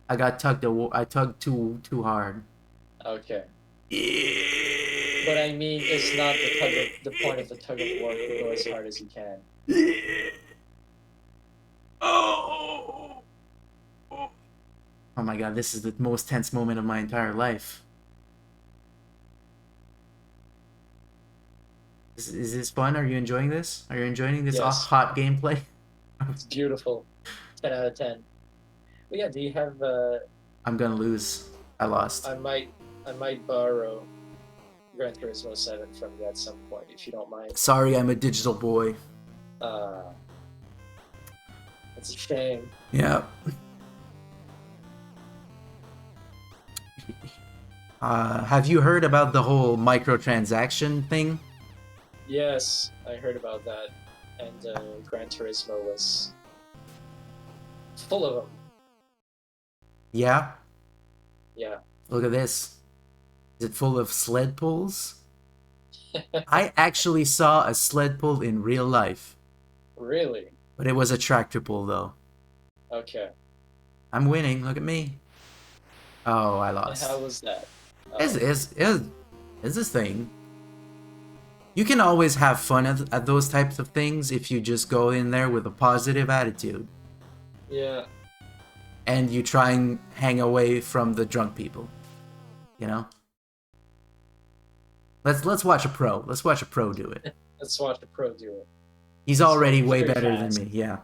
I got tugged. I tugged too hard. Okay. But I mean, it's not the point of the tug of war to go as hard as you can. Oh. Oh my god, this is the most tense moment of my entire life. Is this fun? Are you enjoying this? Are you enjoying this Yes, hot gameplay? it's beautiful. 10 out of 10. But yeah, do you have I'm gonna lose. I lost. I might borrow Gran Turismo 7 from you at some point if you don't mind. Sorry, I'm a digital boy. Uh it's a shame. Yeah. Have you heard about the whole microtransaction thing? Yes, I heard about that. And Gran Turismo was full of them. Yeah. Yeah. Look at this. Is it full of sled pulls? I actually saw a sled pull in real life, Really? but it was a tractor pull though. Okay. I'm winning. Look at me. Oh, I And how lost. was that? Is Oh, is this thing? You can always have fun at those types of things if you just go in there with a positive attitude yeah. and you try and hang away from the drunk people. You know? Let's watch a pro. Let's watch a pro do it. Let's watch the pro do it. He's He's already going way very better than fast. me. Yeah.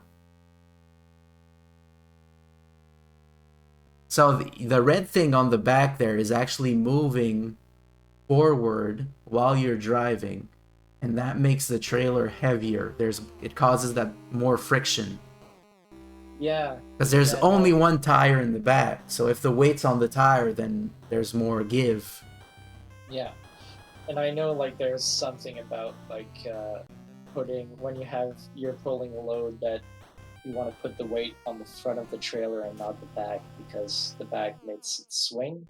So the red thing on the back there is actually moving forward while you're driving, and that makes the trailer heavier. It causes that more friction Yeah. because there's Yeah, only no. one tire in the back. So if the weight's on the tire, then there's more give. Yeah. And I know like there's something about like putting when you're pulling a load that you want to put the weight on the front of the trailer and not the back because the back makes it swing.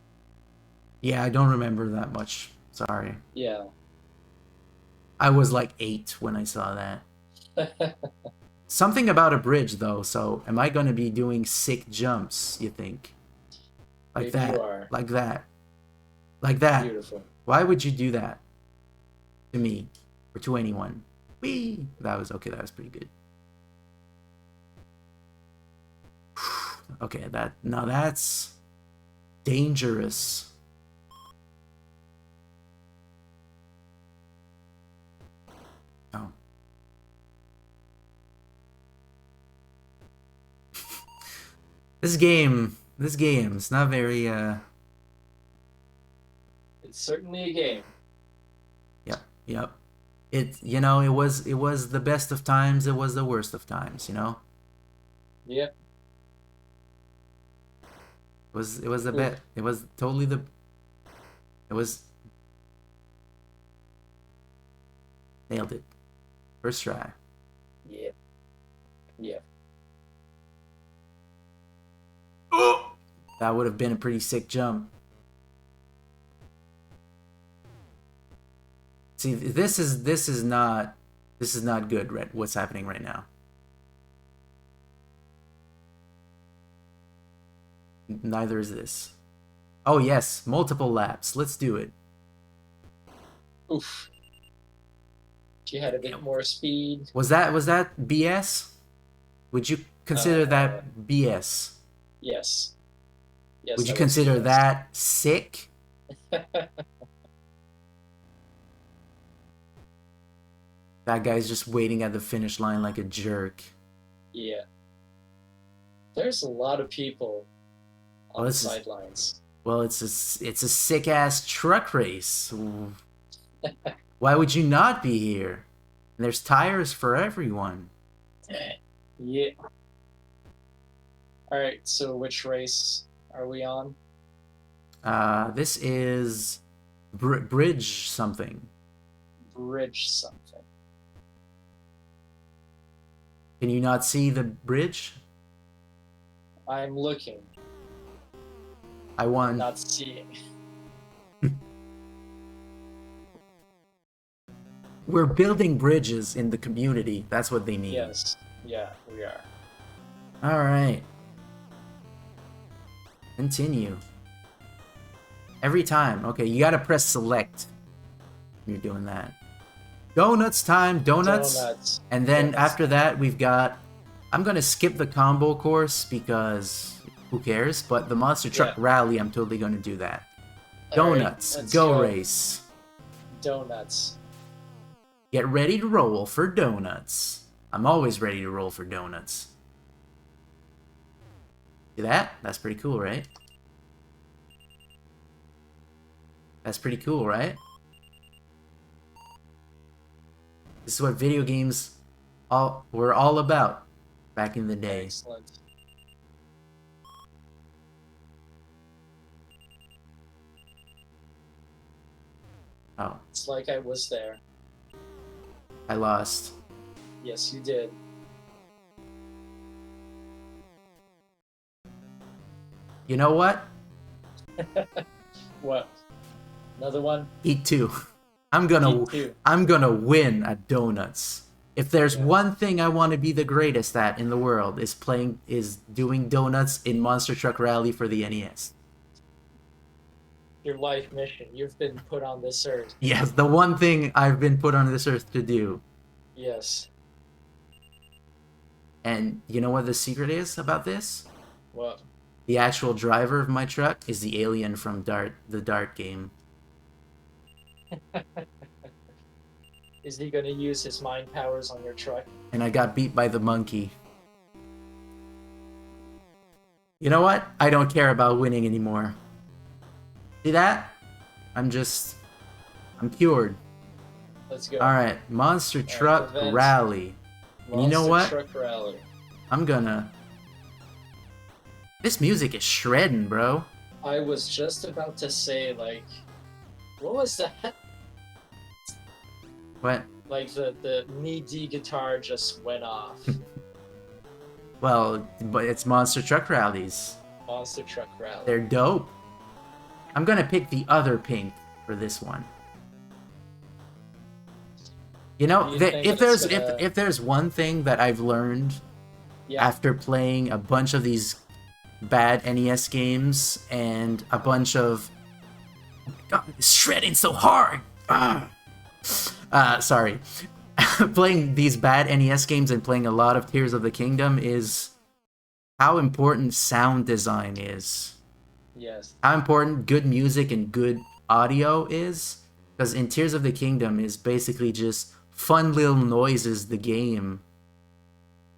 Yeah, I don't remember that much. Sorry. Yeah. I was like 8 when I saw that. Something about a bridge though, so am I gonna be doing sick jumps, you think? Like Maybe you that. are. Like that. Like that. Beautiful. Why would you do that? To me. Or to anyone. Whee! That was okay, that was pretty good. Okay, now that's dangerous. Oh. This game This game's not very It's certainly a game. Yep, yep. It was the best of times, it was the worst of times, you know? Yep. It was the Oof. bet. It was totally the it was nailed it. First try. Yep. Yep. That would have been a pretty sick jump. See, this is not good. What's happening right now? Neither is this. Oh yes, multiple laps. Let's do it. Oof. She had a bit more speed. Was that BS? Would you consider Uh, that BS? yes. Yes, Would you that was consider BS. that sick? That guy's just waiting at the finish line like a jerk. Yeah. There's a lot of people Well, on the this is sidelines. well, it's a sick ass truck race. Why would you not be here? And there's tires for everyone. Yeah. All right. So which race are we on? This is bridge something. Bridge something. Can you not see the bridge? I'm looking, I won. not seeing. We're building bridges in the community. That's what they mean. Yes. Yeah, we are. All right. Continue. Every time. Okay, you gotta press select. You're doing that. Donuts time. Donuts. Donuts. And then Donuts. after that, we've got. I'm gonna skip the combo course because who cares? But the monster truck Yeah. rally, I'm totally gonna do that. All right, Donuts. let's Go race. Donuts. Get ready to roll for donuts. I'm always ready to roll for donuts. See that? That's pretty cool, right? That's pretty cool, right? This is what video games were all about back in the day. Excellent. Oh, It's like I was there. I lost. Yes, you did. You know what? What? Another one? Eat two. I'm gonna Eat two. I'm gonna win at donuts. If there's Yeah. one thing I want to be the greatest at in the world is doing donuts in Monster Truck Rally for the NES. Your life mission. You've been put on this earth. Yes, the one thing I've been put on this earth to do. Yes. And you know what the secret is about this? What? The actual driver of my truck is the alien from the Dart game. Is he gonna use his mind powers on your truck? And I got beat by the monkey. You know what? I don't care about winning anymore. See that? I'm cured. Let's go. Alright, Monster Truck event. Rally. And you know Monster what? Truck Rally. I'm gonna... This music is shredding, bro. I was just about to say, like, what was that? What? Like the MIDI guitar just went off. Well, but it's Monster Truck Rallies. Monster Truck Rally. They're dope. I'm gonna pick the other pink for this one. You know, Do you think if it's there's gonna- if there's one thing that I've learned Yeah. after playing a bunch of these bad NES games and a bunch of God, it's shredding so hard. Sorry. Playing these bad NES games and playing a lot of Tears of the Kingdom is how important sound design is. Yes. How important good music and good audio is. Because in Tears of the Kingdom is basically just fun little noises, the game.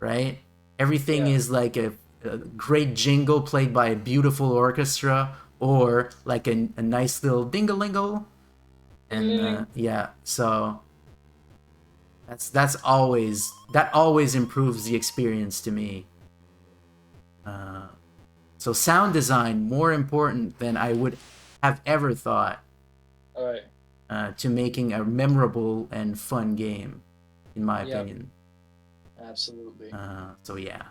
Right? Everything Yeah. is like a a great jingle played by a beautiful orchestra, or like a nice little dingle and yeah, so that always improves the experience to me. So sound design more important than I would have ever thought All right. to making a memorable and fun game, in my Yep. opinion. Absolutely. So yeah,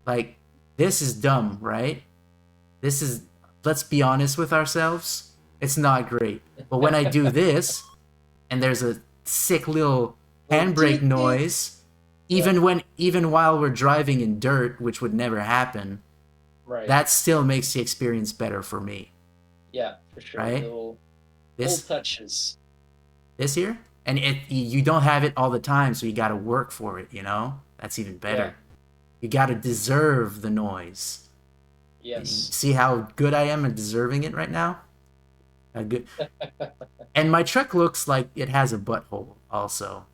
like this is dumb, right? This is, let's be honest with ourselves, it's not great. But when I do this, and there's a sick little handbrake noise, even while we're driving in dirt, which would never happen, Right. that still makes the experience better for me. Yeah, for sure. Right? Little This touches. this here, and you don't have it all the time, so you got to work for it. That's even better. Yeah. You got to deserve the noise. Yes. See how good I am at deserving it right now? Good. And my truck looks like it has a butthole also.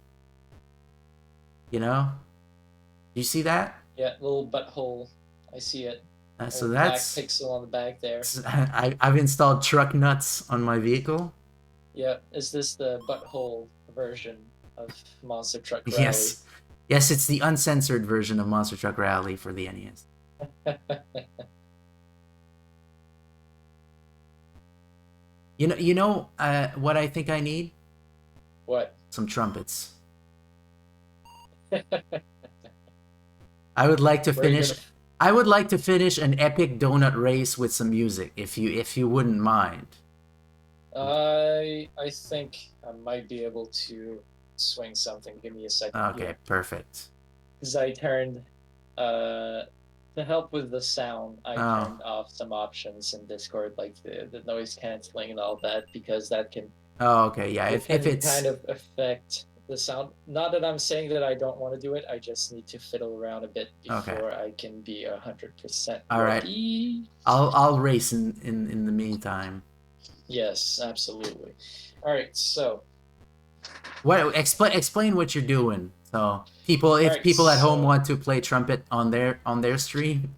Do you see that? Yeah, little butthole. I see it. So Black that's pixel on the back there. I've installed truck nuts on my vehicle. Yeah, is this the butthole version of Monster Truck Rally? Yes, it's the uncensored version of Monster Truck Rally for the NES. What I think I need? What? Some trumpets. I would like to finish. I would like to finish an epic donut race with some music, if you wouldn't mind. I think I might be able to swing something. Give me a second. Okay, perfect. Because I turned, to help with the sound, I turned off some options in Discord, like the noise canceling and all that, because that can. Oh, okay, yeah. If it's kind of affect the sound. Not that I'm saying that I don't want to do it. I just need to fiddle around a bit before I can be 100%. All right. I'll race in the meantime. Yes, absolutely. All right, so. What explain what you're doing, so people at home want to play trumpet on their stream.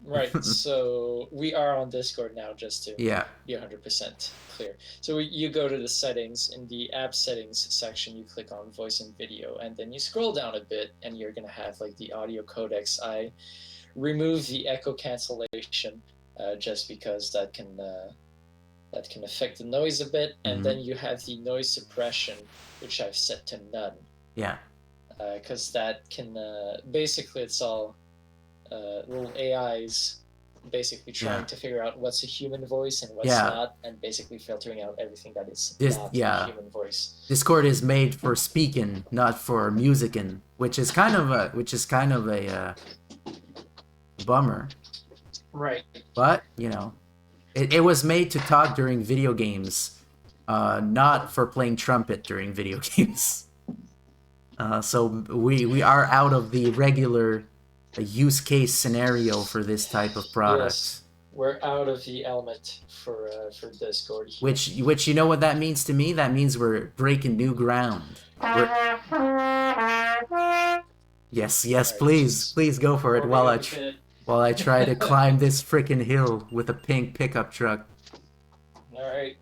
Right, so we are on Discord now, just to be 100% clear. So you go to the settings. In the app settings section, you click on voice and video, and then you scroll down a bit, and you're gonna have like the audio codecs. I remove the echo cancellation just because that can affect the noise a bit, and then you have the noise suppression, which I've set to none. Yeah. Because that can basically, it's all little AIs basically trying to figure out what's a human voice and what's not, and basically filtering out everything that is not a human voice. Discord is made for speaking, not for musicking, which is kind of a bummer. Right. But it was made to talk during video games, not for playing trumpet during video games. So we are out of the regular use case scenario for this type of product. Yes, we're out of the element for Discord. Which you know what that means to me? That means we're breaking new ground. Yes, right, please go for it while I try to climb this frickin' hill with a pink pickup truck. All right.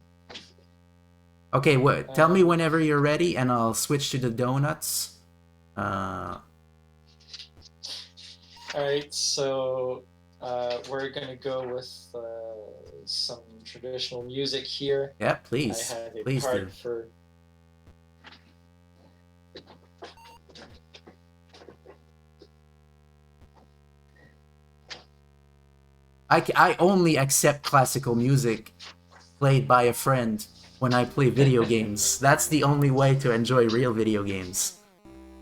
Okay, tell me whenever you're ready, and I'll switch to the donuts. All right, so we're gonna go with some traditional music here. Yeah, please. I have a please part do. for. I only accept classical music played by a friend when I play video games. That's the only way to enjoy real video games,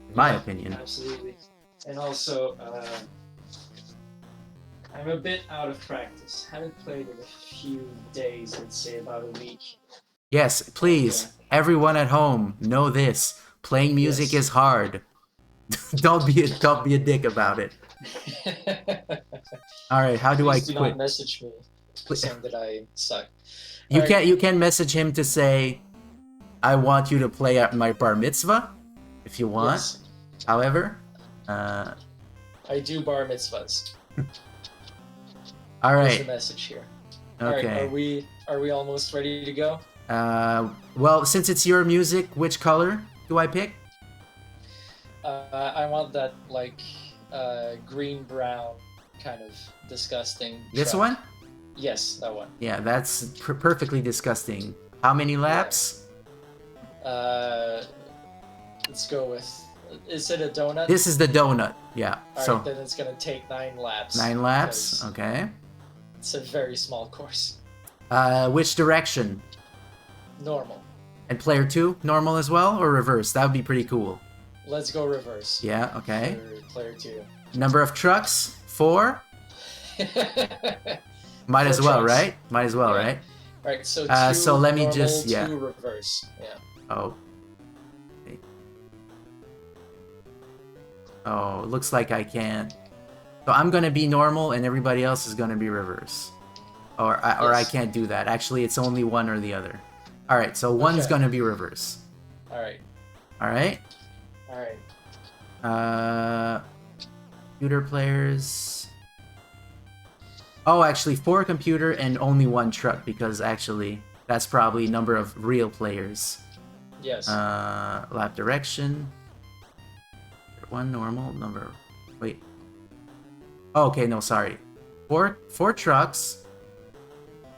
in my opinion. Absolutely. And also, I'm a bit out of practice. Haven't played in a few days, let's say about a week. Yes, please, everyone at home, know this. Playing music is hard. Don't be a dick about it. All right, how do Please I do quit? not message me saying that I suck. You can message him to say, I want you to play at my bar mitzvah, if you want. Yes. However, I do bar mitzvahs. All There's the right. message here. All right, Okay. are we almost ready to go? Well, since it's your music, which color do I pick? I want that like green brown kind of disgusting This truck. one? Yes, that one. Yeah, that's perfectly disgusting. How many laps? Uh, let's go with. Is it a donut? This is the donut. Yeah. All So right, then it's gonna take 9 laps. 9 laps. because Okay. It's a very small course. Which direction? Normal. And player two, normal as well, or reverse? That would be pretty cool. Let's go reverse. Yeah. Okay. For player 2. Number of trucks? 4. Might as Four well, trucks. right? Might as well, Yeah. right? Right, so 2 so let me normal, just- yeah. 2 reverse. Yeah. Oh. Okay. Oh, looks like I can't. So I'm gonna be normal, and everybody else is gonna be reverse. Or I Yes. can't do that. Actually, it's only one or the other. All right. So one's Okay. gonna be reverse. All right. All right. All right. Computer players. Oh, actually, 4 computer and only 1 truck, because actually that's probably number of real players. Yes. Lap direction. 1 normal number. Wait. Oh, okay, no, sorry. 4 trucks.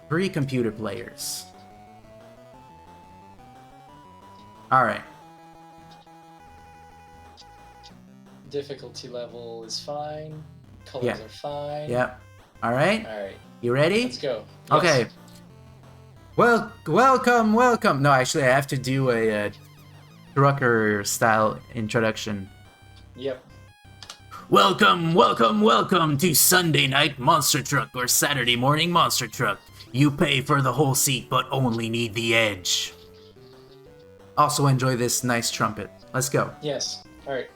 3 computer players. All right. Difficulty level is fine. Colors Yeah. are fine. Yep. All right. All right. You ready? Let's go. Okay. Yes. Well, welcome. No, actually, I have to do a trucker style introduction. Yep. Welcome to Sunday Night Monster Truck or Saturday Morning Monster Truck. You pay for the whole seat, but only need the edge. Also enjoy this nice trumpet. Let's go. Yes. All right.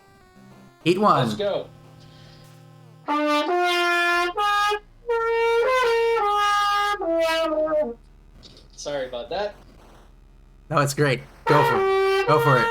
Heat 1. Let's go. Sorry about that. No, it's great. Go for it. Go for it.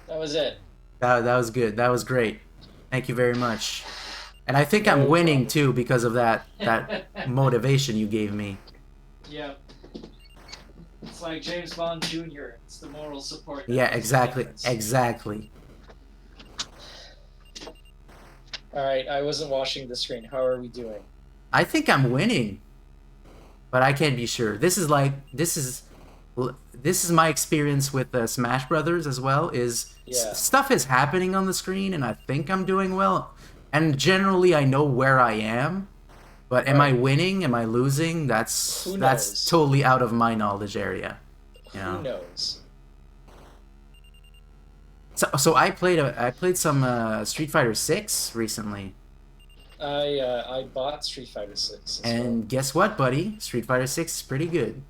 That was it. That was good. That was great. Thank you very much. And I think I'm No winning problem. too because of that motivation you gave me. Yep. It's like James Bond Jr. It's the moral support. that Yeah, makes the exactly. difference. Exactly. All right. I wasn't watching the screen. How are we doing? I think I'm winning. But I can't be sure. This is my experience with Smash Brothers as well. Yeah. Stuff is happening on the screen, and I think I'm doing well. And generally, I know where I am. But am I Right. winning? Am I losing? That's Who that's knows? totally out of my knowledge area. You know? Who knows? So I played some Street Fighter 6 recently. I bought Street Fighter 6. as well. And guess what, buddy? Street Fighter 6 is pretty good.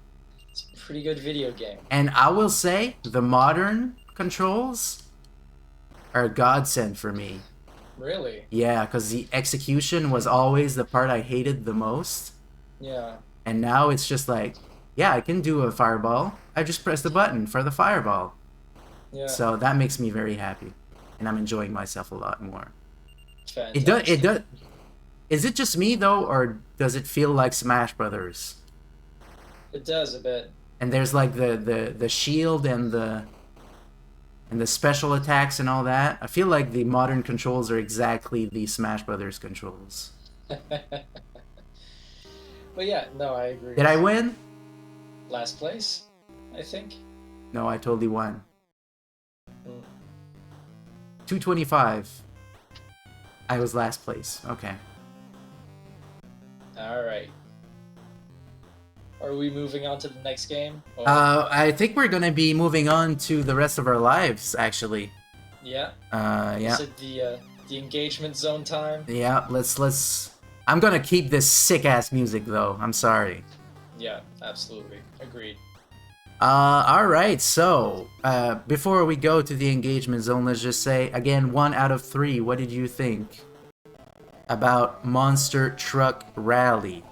It's a pretty good video game. And I will say the modern controls are a godsend for me. Really? Yeah, because the execution was always the part I hated the most. Yeah. And now it's just like, yeah, I can do a fireball. I just press the button for the fireball. Yeah. So that makes me very happy. And I'm enjoying myself a lot more. Fantastic. It does. Is it just me though, or does it feel like Smash Brothers? It does a bit. And there's like the shield and the special attacks and all that. I feel like the modern controls are exactly the Smash Brothers controls. But yeah, no, I agree. Did I win? Last place, I think. No, I totally won. Mm. 225. I was last place. Okay. All right. Are we moving on to the next game? Or... I think we're gonna be moving on to the rest of our lives, actually. Yeah. Yeah. Is it the engagement zone time? Yeah, let's... I'm gonna keep this sick-ass music, though. I'm sorry. Yeah, absolutely. Agreed. Alright, so, before we go to the engagement zone, let's just say, again, 1 out of 3, what did you think about Monster Truck Rally?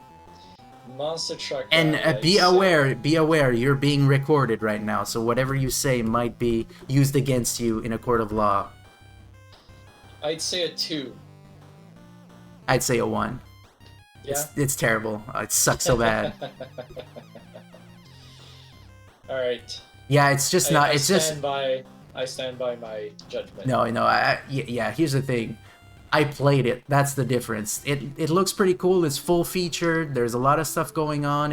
Monster Truck And Rally, be aware, you're being recorded right now, so whatever you say might be used against you in a court of law. I'd say a 2. I'd say a 1. Yeah? It's terrible. It sucks so bad. Alright. Yeah, it's just not... I It's just... stand by my judgment. No, yeah, here's the thing. I played it. That's the difference. It looks pretty cool. It's full featured. There's a lot of stuff going on.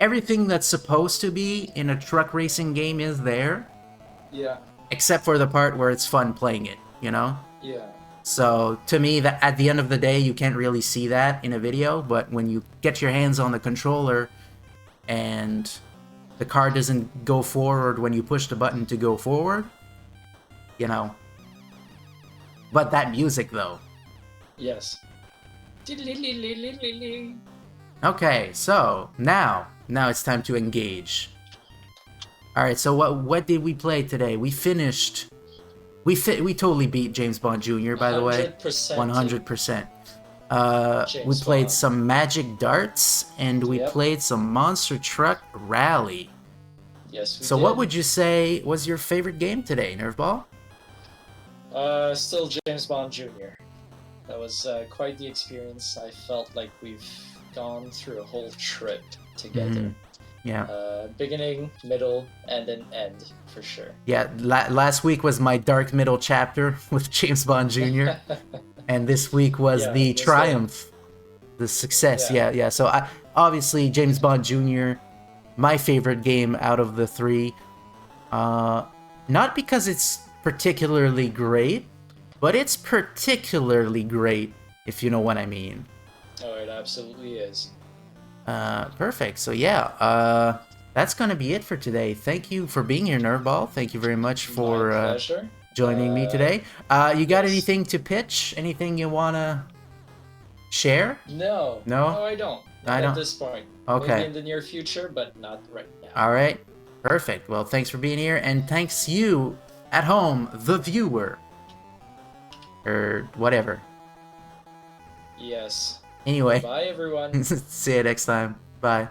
Everything that's supposed to be in a truck racing game is there. Yeah. Except for the part where it's fun playing it, you know? Yeah. So, to me, that at the end of the day, you can't really see that in a video, but when you get your hands on the controller and the car doesn't go forward when you push the button to go forward, you know. But that music, though. Yes. Okay, so now it's time to engage. All right, so what did we play today? We finished. We totally beat James Bond Jr. By the way, 100%. We played some Magic Darts and we played some Monster Truck Rally. Yes. So what would you say was your favorite game today, Nerveball? Still James Bond Jr. That was quite the experience. I felt like we've gone through a whole trip together. Yeah. Beginning, middle, and an end, for sure. Yeah, last week was my dark middle chapter with James Bond Jr. and this week was the triumph, the success. Yeah. So obviously James Bond Jr., my favorite game out of the 3. Not because it's particularly great, but it's particularly great, if you know what I mean. Oh, it absolutely is. Perfect. So yeah, that's gonna be it for today. Thank you for being here, Nerveball. Thank you very much for joining me today. You got anything to pitch? Anything you wanna share? No, I don't. Not at this point. Okay. Maybe in the near future, but not right now. All right. Perfect. Well, thanks for being here, and thanks you at home, the viewer, or whatever. Yes. Anyway. Bye, everyone. See you next time. Bye.